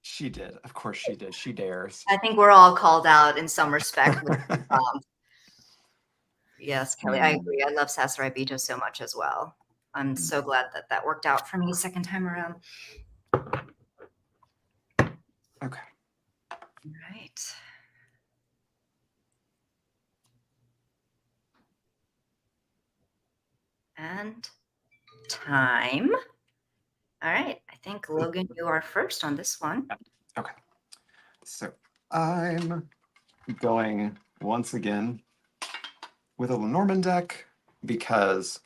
She did. Of course she did. She dares. I think we're all called out in some respect. Yes, Kelly, I agree. I love Sasarai Beto so much as well. I'm so glad that that worked out for me second time around. Okay. All right. And time. All right. I think, Logan, you are first on this one. Okay. So I'm going once again with a Lenormand deck because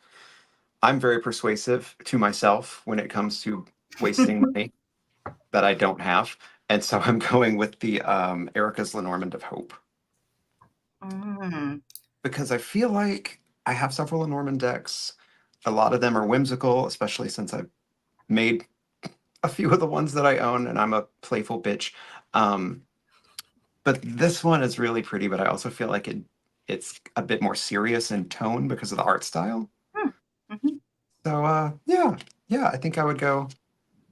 I'm very persuasive to myself when it comes to wasting money that I don't have. And so I'm going with the Erica's Lenormand of Hope. Because I feel like I have several Lenormand decks. A lot of them are whimsical, especially since I've made a few of the ones that I own, and I'm a playful bitch. But this one is really pretty, but I also feel like it's a bit more serious in tone because of the art style. So yeah, I think I would go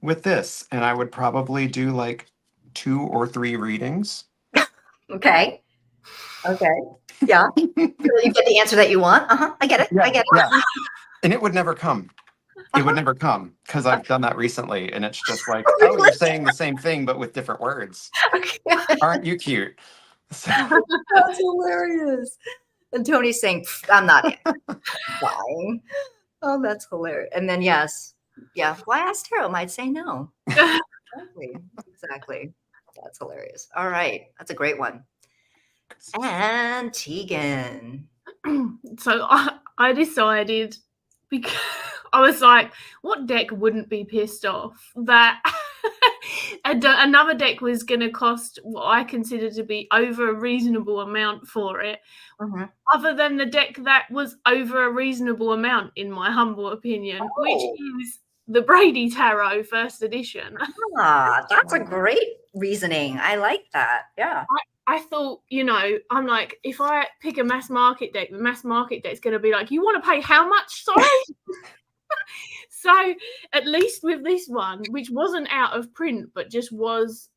with this, and I would probably do like 2 or 3 readings. Okay. Yeah. You get the answer that you want. I get it. Yeah, I get it. yeah. And it would never come. It would never come because I've done that recently, and it's just like, oh, you're saying the same thing but with different words. Okay. Aren't you cute? So, That's hilarious. And Tony's saying, I'm not lying. Oh, that's hilarious. And then, yes. Yeah. Why ask Tarot? Might say no. Exactly. That's hilarious. All right. That's a great one. And Tegan. So I decided, because I was like, what deck wouldn't be pissed off that another deck was going to cost what I consider to be over a reasonable amount for it, other than the deck that was over a reasonable amount, in my humble opinion, which is the Brady Tarot First Edition. That's a great reasoning. I like that. Yeah. I thought, I'm like, if I pick a mass market deck, the mass market deck's going to be like, you want to pay how much? Sorry? So at least with this one, which wasn't out of print, but just was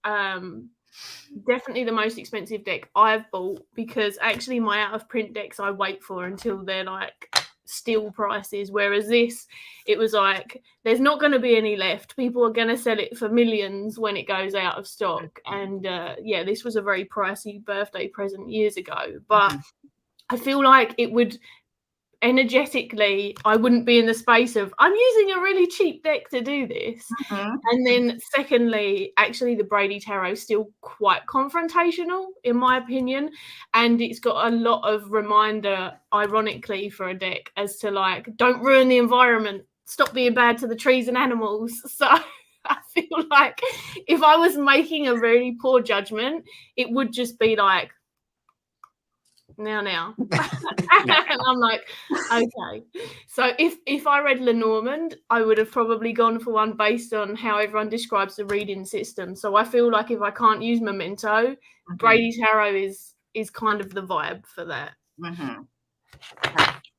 definitely the most expensive deck I've bought, because actually my out of print decks I wait for until they're like still prices, whereas this, it was like, there's not going to be any left. People are going to sell it for millions when it goes out of stock. And this was a very pricey birthday present years ago, but I feel like it would energetically, I wouldn't be in the space of, I'm using a really cheap deck to do this. And then secondly, actually the Brady Tarot is still quite confrontational in my opinion, and it's got a lot of reminder, ironically, for a deck as to like, don't ruin the environment, stop being bad to the trees and animals. So I feel like if I was making a really poor judgment, it would just be like, now. And I'm like, okay. So if I read Lenormand, I would have probably gone for one based on how everyone describes the reading system. So I feel like if I can't use Memento, Brady Tarot is kind of the vibe for that.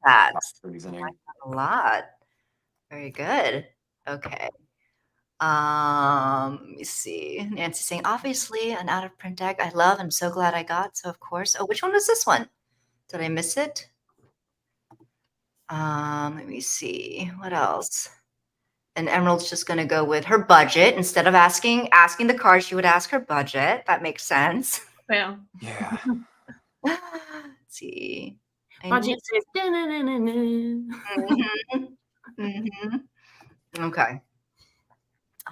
That's reasoning. A lot. Very good. Okay. Let me see. Nancy saying, obviously, an out of print deck I love. I'm so glad I got. So, of course. Oh, which one was this one? Did I miss it? Let me see. What else? And Emerald's just going to go with her budget. Instead of asking the card, she would ask her budget. That makes sense. Yeah. Let's see. Budget says, Okay.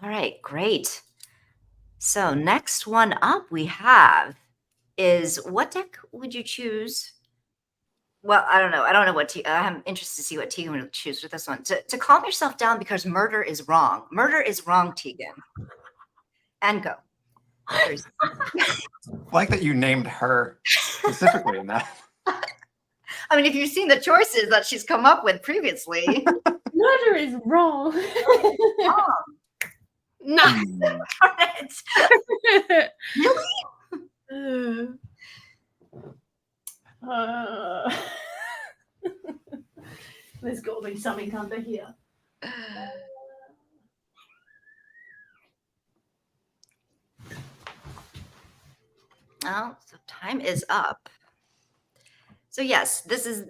All right, great. So next one up we have is, what deck would you choose? Well, I don't know. I'm interested to see what Tegan would choose with this one. To calm yourself down because murder is wrong. Murder is wrong, Tegan. And go. Seriously. I like that you named her specifically in that. I mean, if you've seen the choices that she's come up with previously. Murder is wrong. No. Really? There's got to be something under here. Oh, so time is up. So yes, this is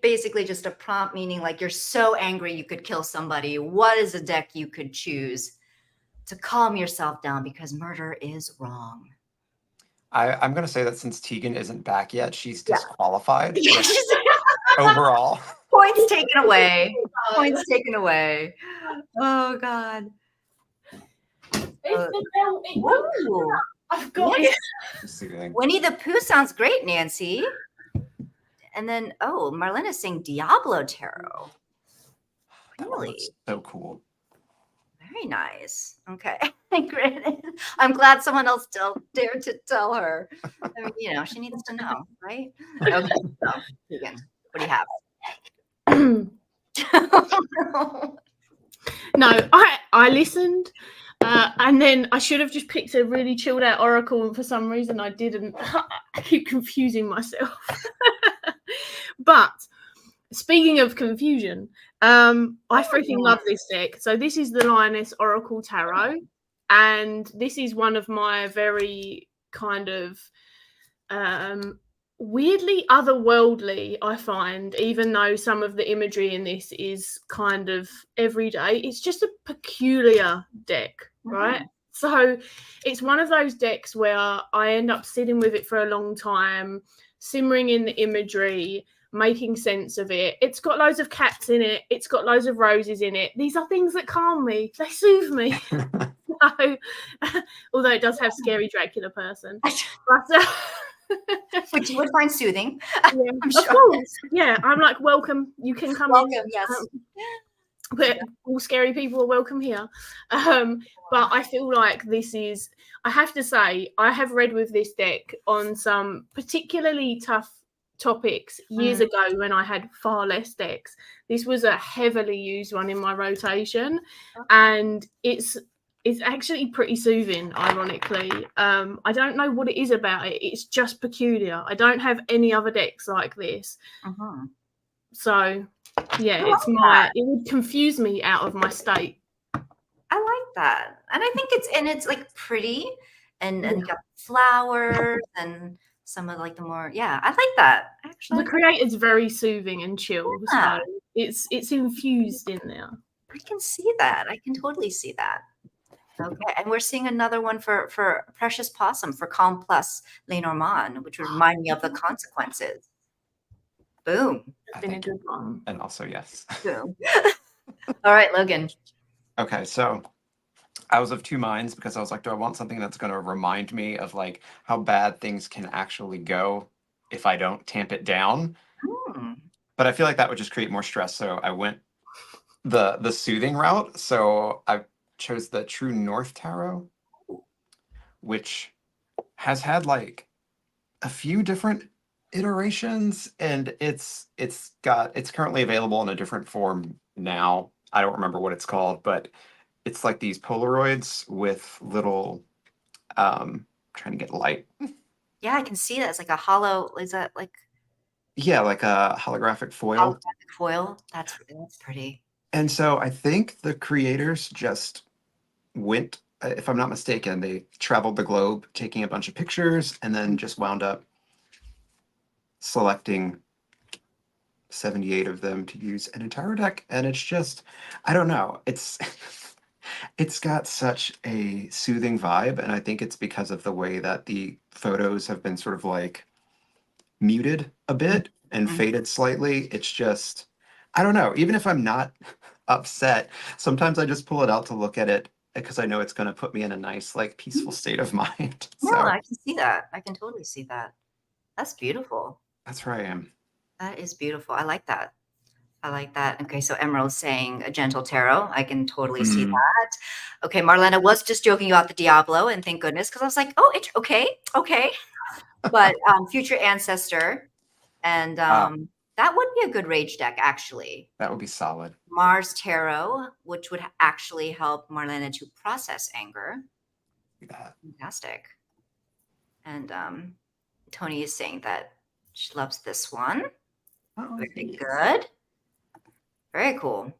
basically just a prompt, meaning like you're so angry you could kill somebody. What is a deck you could choose to calm yourself down because murder is wrong? I'm going to say that since Tegan isn't back yet, she's Yeah. disqualified overall. Points taken away. Points taken away. Oh, God. Whoa. I've got it. Soothing. Winnie the Pooh sounds great, Nancy. And then, oh, Marlene is saying Diablo Tarot. Really? That's so cool. Very nice. Okay. I'm glad someone else dared to tell her. I mean, you know, she needs to know, right? Okay. So, Tegan, what do you have? No, I listened, and then I should have just picked a really chilled out oracle, and for some reason I didn't. I keep confusing myself. But speaking of confusion, I freaking love this deck. So this is the Lioness Oracle Tarot, and this is one of my very kind of weirdly otherworldly, I find, even though some of the imagery in this is kind of everyday. It's just a peculiar deck, right? So it's one of those decks where I end up sitting with it for a long time, simmering in the imagery, making sense of it. It's got loads of cats in it. It's got loads of roses in it. These are things that calm me. They soothe me. So, although it does have scary Dracula person. But, which you would find soothing. Yeah, I'm sure. Of course. Yeah, I'm like, welcome. You can come welcome, in. Yes. But all scary people are welcome here. But I feel like this is, I have to say, I have read with this deck on some particularly tough topics years ago when I had far less decks. This was a heavily used one in my rotation, and it's actually pretty soothing, ironically. I don't know what it is about it. It's just peculiar. I don't have any other decks like this. So, yeah, it would confuse me out of my state. I like that. And I think it's like pretty and you got flowers and some of like the more, I like that. Actually, the creator's very soothing and chill. So it's infused in there. I can see that. I can totally see that. Okay, and we're seeing another one for Precious Possum for Calm Plus Lenormand, which would remind me of the consequences. Boom. That's been a good one. And also, yes. Boom. All right, Logan. Okay, so I was of two minds because I was like, do I want something that's going to remind me of like how bad things can actually go if I don't tamp it down? But I feel like that would just create more stress. So I went the soothing route. So I chose the True North Tarot, which has had like a few different iterations, and it's currently available in a different form now. I don't remember what it's called, but it's like these Polaroids with little trying to get light. Yeah, I can see that. It's like a hollow, is that like like a holographic foil? Holographic foil. That's pretty. And so I think the creators just went, if I'm not mistaken, they traveled the globe taking a bunch of pictures and then just wound up selecting 78 of them to use an entire deck. And it's just, I don't know, it's got such a soothing vibe, and I think it's because of the way that the photos have been sort of like muted a bit and faded slightly. It's just, I don't know, even if I'm not upset, sometimes I just pull it out to look at it because I know it's going to put me in a nice, like, peaceful state of mind. No, I can see that. I can totally see that. That's beautiful. That's where I am. That is beautiful. I like that. I like that. Okay, so Emerald's saying a gentle tarot. I can totally see Mm. that. Okay, Marlena was just joking about the Diablo, and thank goodness, because I was like, oh, it's okay, okay. But future ancestor, and Wow, that would be a good rage deck, actually. that would be solid. Mars Tarot, which would actually help Marlena to process anger. Look at that. Fantastic. And Tony is saying that she loves this one. Oh, Very yes. good. Very cool.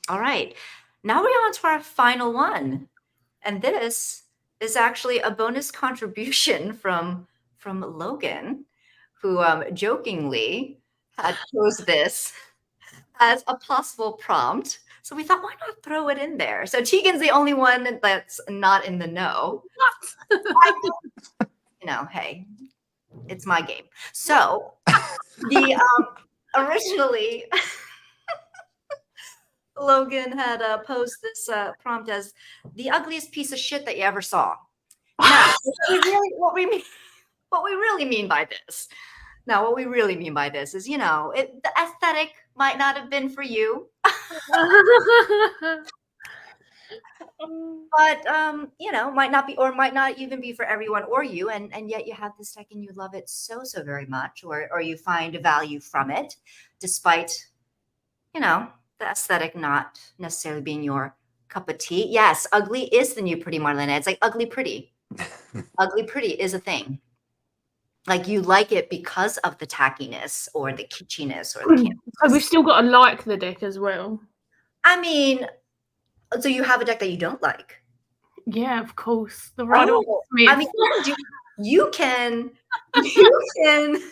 All right. Now we're on to our final one. And this is actually a bonus contribution from Logan, who jokingly had chose this as a possible prompt. So we thought, why not throw it in there? So Tegan's the only one that's not in the know. Hey, it's my game. So the originally Logan had posed this prompt as the ugliest piece of shit that you ever saw. Now, what we really mean by this. Now, what we really mean by this is, the aesthetic might not have been for you, but might not be, or might not even be for everyone or you, and yet you have this deck and you love it so very much, or you find value from it, despite the aesthetic not necessarily being your cup of tea. Yes, ugly is the new pretty, Marlena. It's like ugly pretty. Ugly pretty is a thing. Like you like it because of the tackiness or the kitschiness or the So we've still got to like the deck as well. I mean, so you have a deck that you don't like? Yeah, of course. The Rider Oh, Smith. I mean, you can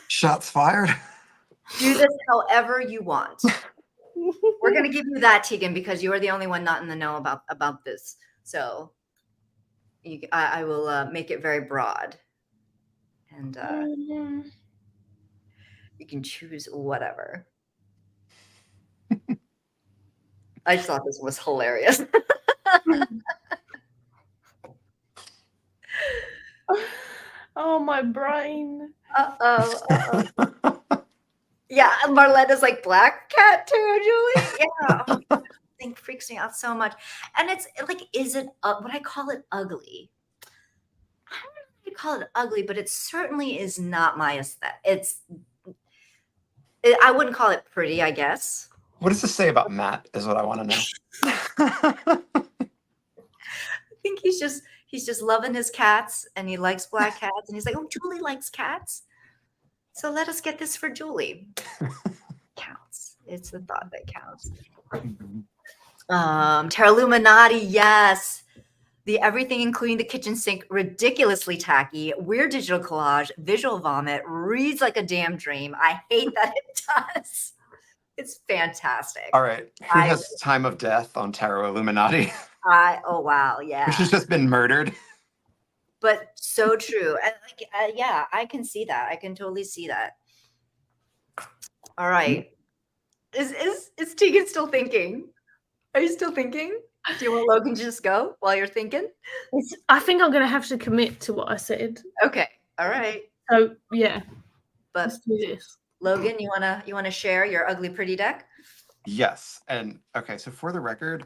Shots fired. do this however you want. We're going to give you that, Tegan, because you are the only one not in the know about this. So I will make it very broad. And you can choose whatever. I just thought this was hilarious. Oh, my brain. Uh-oh. Yeah, Marlena's like black cat too, Julie. Yeah. Thing freaks me out so much. And it's like, is it what I call it ugly? I don't know if you call it ugly, but it certainly is not my aesthetic. I wouldn't call it pretty, I guess. What does this say about Matt is what I want to know. I think he's just loving his cats and he likes black cats and he's like, oh, Julie likes cats. So let us get this for Julie. Counts. It's the thought that counts. Terraluminati, yes. The everything, including the kitchen sink, ridiculously tacky, weird digital collage, visual vomit, reads like a damn dream. I hate that it does. It's fantastic. All right. Who has time of death on Tarot Illuminati? Oh, wow. Yeah. She's just been murdered. But so true. And yeah, I can see that. I can totally see that. All right. Is Tegan still thinking? Are you still thinking? Do you want Logan to just go while you're thinking? I think I'm going to have to commit to what I said. Okay. All right. So, yeah. But let's do this. Logan, you wanna share your ugly pretty deck? Yes. And okay, so for the record,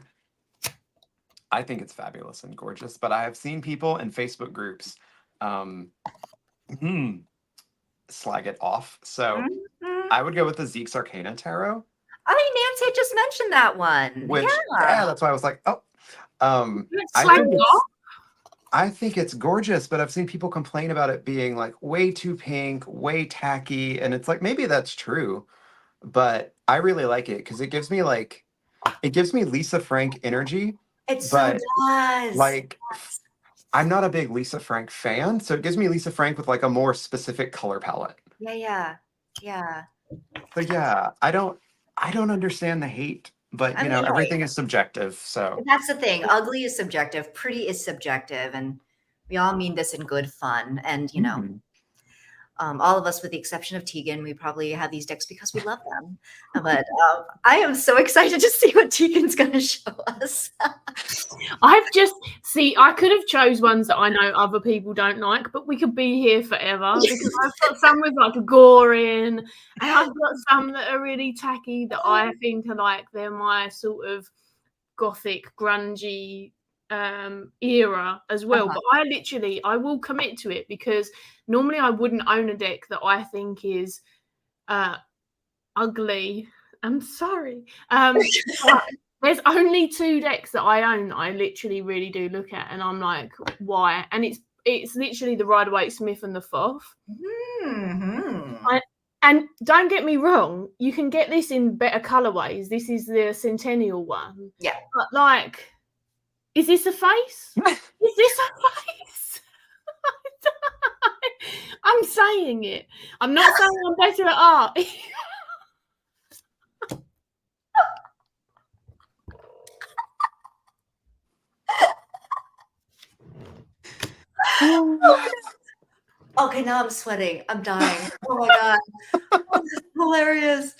I think it's fabulous and gorgeous, but I have seen people in Facebook groups slag it off. So I would go with the Zeke's Arcana Tarot. Oh, Nancy just mentioned that one. Which, yeah, that's why I was like, oh. I think it's gorgeous, but I've seen people complain about it being like way too pink, way tacky, and it's like maybe that's true, but I really like it because it gives me Lisa Frank energy. It so does. Like, I'm not a big Lisa Frank fan, so it gives me Lisa Frank with like a more specific color palette. Yeah. But yeah, I don't understand the hate, but everything is subjective. So that's the thing. Ugly is subjective, pretty is subjective, and we all mean this in good fun. And All of us, with the exception of Tegan, we probably have these decks because we love them. But I am so excited to see what Tegan's going to show us. I could have chose ones that I know other people don't like, but we could be here forever because I've got some with like Aquarian, and I've got some that are really tacky that I think are like they're my sort of gothic, grungy era as well. But I will commit to it because normally I wouldn't own a deck that I think is ugly. I'm sorry. There's only 2 decks that I own that I literally really do look at, and I'm like, why? And it's literally the Rider-Waite-Smith and the Thoth. And don't get me wrong, you can get this in better colorways. This is the Centennial one. Yeah. But like, is this a face? Is this a face? I'm saying it. I'm not saying I'm better at art. Okay, now I'm sweating. I'm dying. Oh my god. Oh, this is hilarious.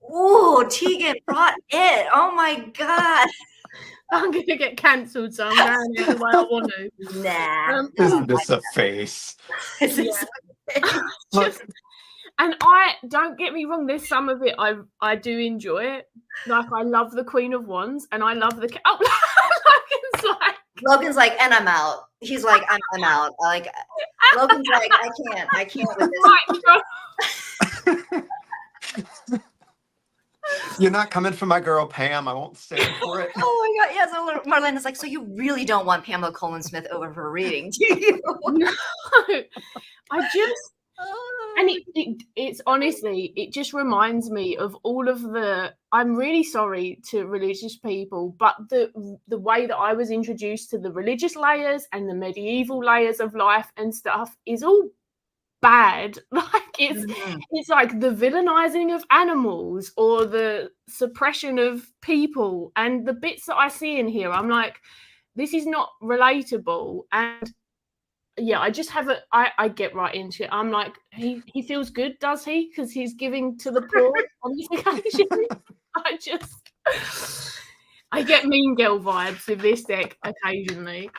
Oh, Tegan brought it. Oh my god. I'm going to get cancelled, so I'm going the way I want to. Nah. Isn't this a face? Look. And don't get me wrong, there's some of it I do enjoy it. Like, I love the Queen of Wands, and I love the... Logan's like, and I'm out. He's like, I'm out. Like, Logan's like, I can't with this. You're not coming for my girl, Pam. I won't stand for it. Oh my god, yeah. So Marlena's like, so you really don't want Pamela Coleman Smith over for a reading, do you? No, I just... And it's honestly, it just reminds me of all of I'm really sorry to religious people, but the way that I was introduced to the religious layers and the medieval layers of life and stuff is all bad. Like it's like the villainizing of animals or the suppression of people, and the bits that I see in here, I'm like, this is not relatable. And yeah, I just have I get right into it. I'm like, he feels good, does he? Because he's giving to the poor on this occasion. I get Mean Girl vibes with this deck occasionally.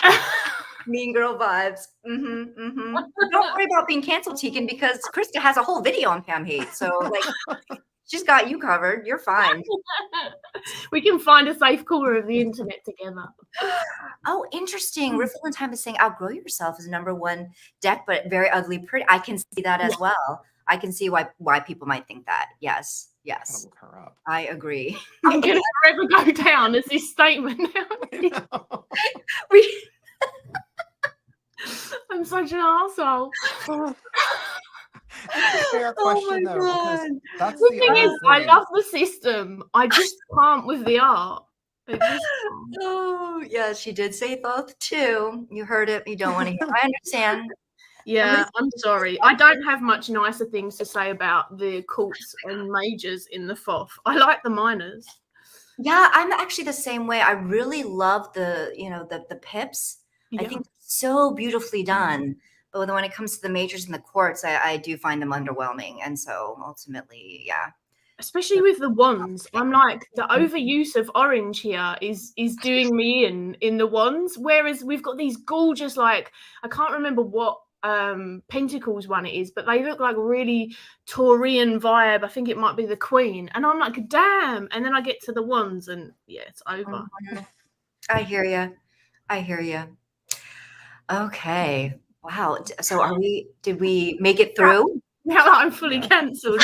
Mean Girl vibes. Don't worry about being canceled, Tegan, because Krista has a whole video on Pam hate. So like, she's got you covered. You're fine. We can find a safe corner of the internet together. Oh, interesting. Riffle in Time is saying Outgrow Yourself is #1 deck, but very ugly pretty. I can see that as well. I can see why people might think that. Yes. Yes. Look her up. I agree. I'm going to forever go down as this statement now. I'm such an arsehole. It's a fair question, though, because that's the thing is, I love the system. I just can't with the art. Oh, yeah, she did say Thoth too. You heard it. You don't want to hear. I understand. Yeah, I'm sorry. I don't have much nicer things to say about the courts and majors in the Thoth. I like the minors. Yeah, I'm actually the same way. I really love the pips. Yeah. I think it's so beautifully done. But when it comes to the majors and the courts, I do find them underwhelming. And so ultimately, yeah. Especially with the wands. I'm like, the overuse of orange here is doing me in the wands. Whereas we've got these gorgeous, like, I can't remember what Pentacles one it is, but they look like a really Taurian vibe. I think it might be the Queen. And I'm like, damn. And then I get to the wands and yeah, it's over. I hear you. Okay. Wow. So did we make it through? Now that I'm fully cancelled.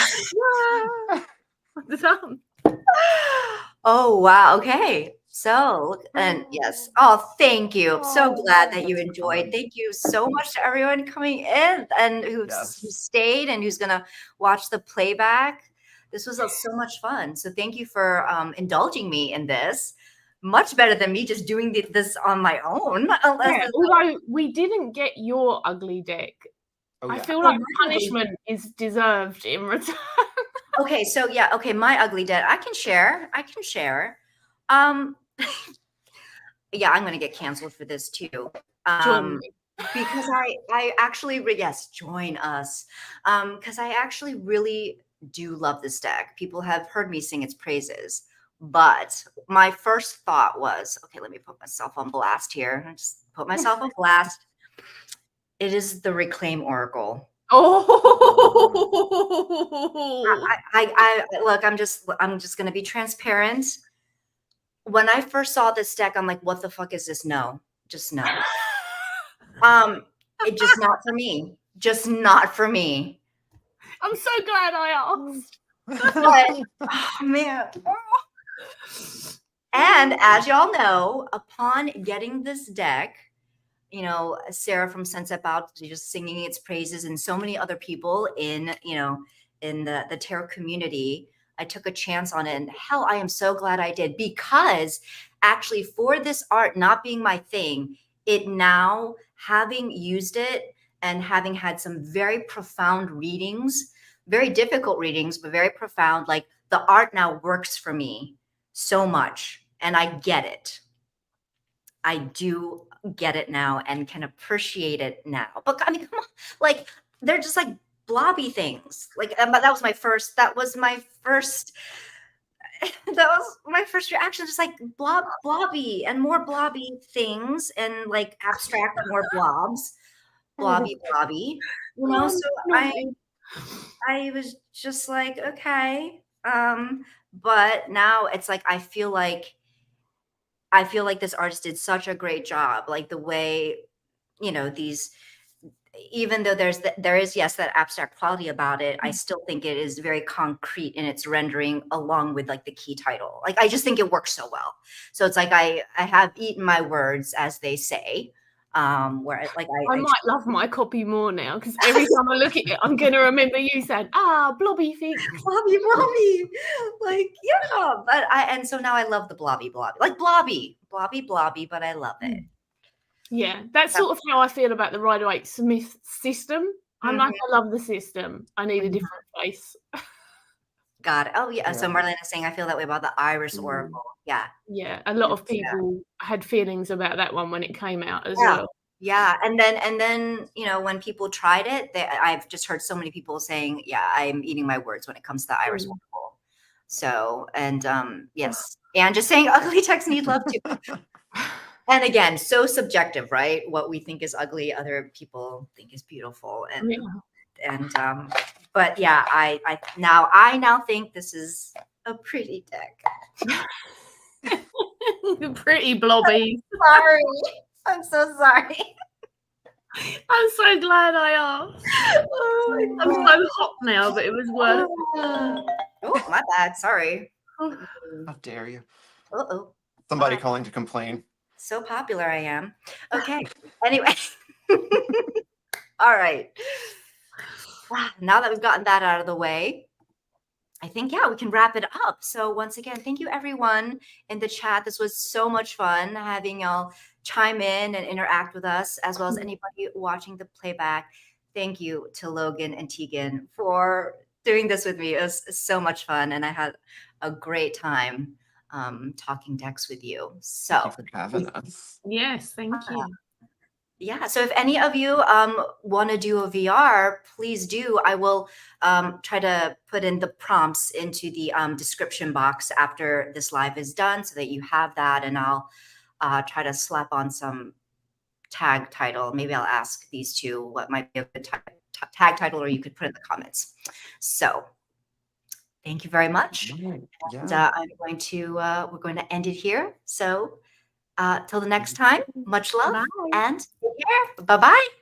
Oh, wow. Okay. So, and yes. Oh, thank you. I'm so glad that you enjoyed. Thank you so much to everyone coming in and who stayed and who's going to watch the playback. This was so much fun. So thank you for indulging me in this. Much better than me just doing this on my own. Yeah, although we didn't get your ugly deck. I feel like punishment is deserved in return. Okay, so yeah, okay, my ugly deck. I can share. Yeah, I'm gonna get canceled for this too. Join me. Because I actually yes, join us. Because I actually really do love this deck. People have heard me sing its praises, but my first thought was, okay, let me put myself on blast here. I just put myself on blast. It is the Reclaim Oracle. Oh, I look, I'm just gonna be transparent. When I first saw this deck, I'm like, what the fuck is this? No, just no. It just not for me. Just not for me. I'm so glad I asked. But, oh man. And as y'all know, upon getting this deck, you know, Sarah from Sunset Out just singing its praises, and so many other people in, you know, in the tarot community, I took a chance on it. And hell, I am so glad I did, because actually for this art not being my thing, it now, having used it and having had some very profound readings, very difficult readings, but very profound, like the art now works for me so much. And I get it. I do get it now and can appreciate it now. But I mean, come on, like they're just like blobby things. Like that was my first that was my first reaction, just like blobby and more blobby things, and like abstract more blobs, blobby, you know. So I was just like, okay. But now it's like I feel like this artist did such a great job, like the way, you know, these, even though there is yes that abstract quality about it, I still think it is very concrete in its rendering, along with like the key title. Like I just think it works so well. So it's like I have eaten my words, as they say. Where like I might love my copy more now, because every time I look at it, I'm gonna remember you saying, blobby things. Blobby. Like, yeah. But and so now I love the blobby. Like blobby, but I love it. Yeah, that's sort of how I feel about the Rider-Waite-Smith system. I'm like, I love the system. I need a different face. Got it. Oh yeah. So Marlene is saying I feel that way about the Iris Oracle. Yeah. Yeah. A lot of people had feelings about that one when it came out as well. Yeah. And then, you know, when people tried it, I've just heard so many people saying, yeah, I'm eating my words when it comes to the Iris Oracle. So, and yes. And just saying ugly texts need love too. And again, so subjective, right? What we think is ugly, other people think is beautiful. And but yeah, I now think this is a pretty deck. Pretty blobby. Sorry. I'm so sorry. I'm so glad I asked. I'm so hot now, but it was worth it. Oh, my bad. Sorry. How dare you? Uh-oh. Somebody calling to complain. So popular I am. Okay. Anyway. All right. Now that we've gotten that out of the way, I think, yeah, we can wrap it up. So once again, thank you everyone in the chat. This was so much fun having y'all chime in and interact with us, as well as anybody watching the playback. Thank you to Logan and Tegan for doing this with me. It was so much fun, and I had a great time talking decks with you. So thank you for having us. Yes, thank you. Yeah, so if any of you want to do a VR, please do. I will try to put in the prompts into the description box after this live is done, so that you have that, and I'll try to slap on some tag title. Maybe I'll ask these two what might be a good tag title, or you could put in the comments. So thank you very much. Yeah. And I'm going to we're going to end it here. So till the next time, much love. Bye. And take care. Bye-bye.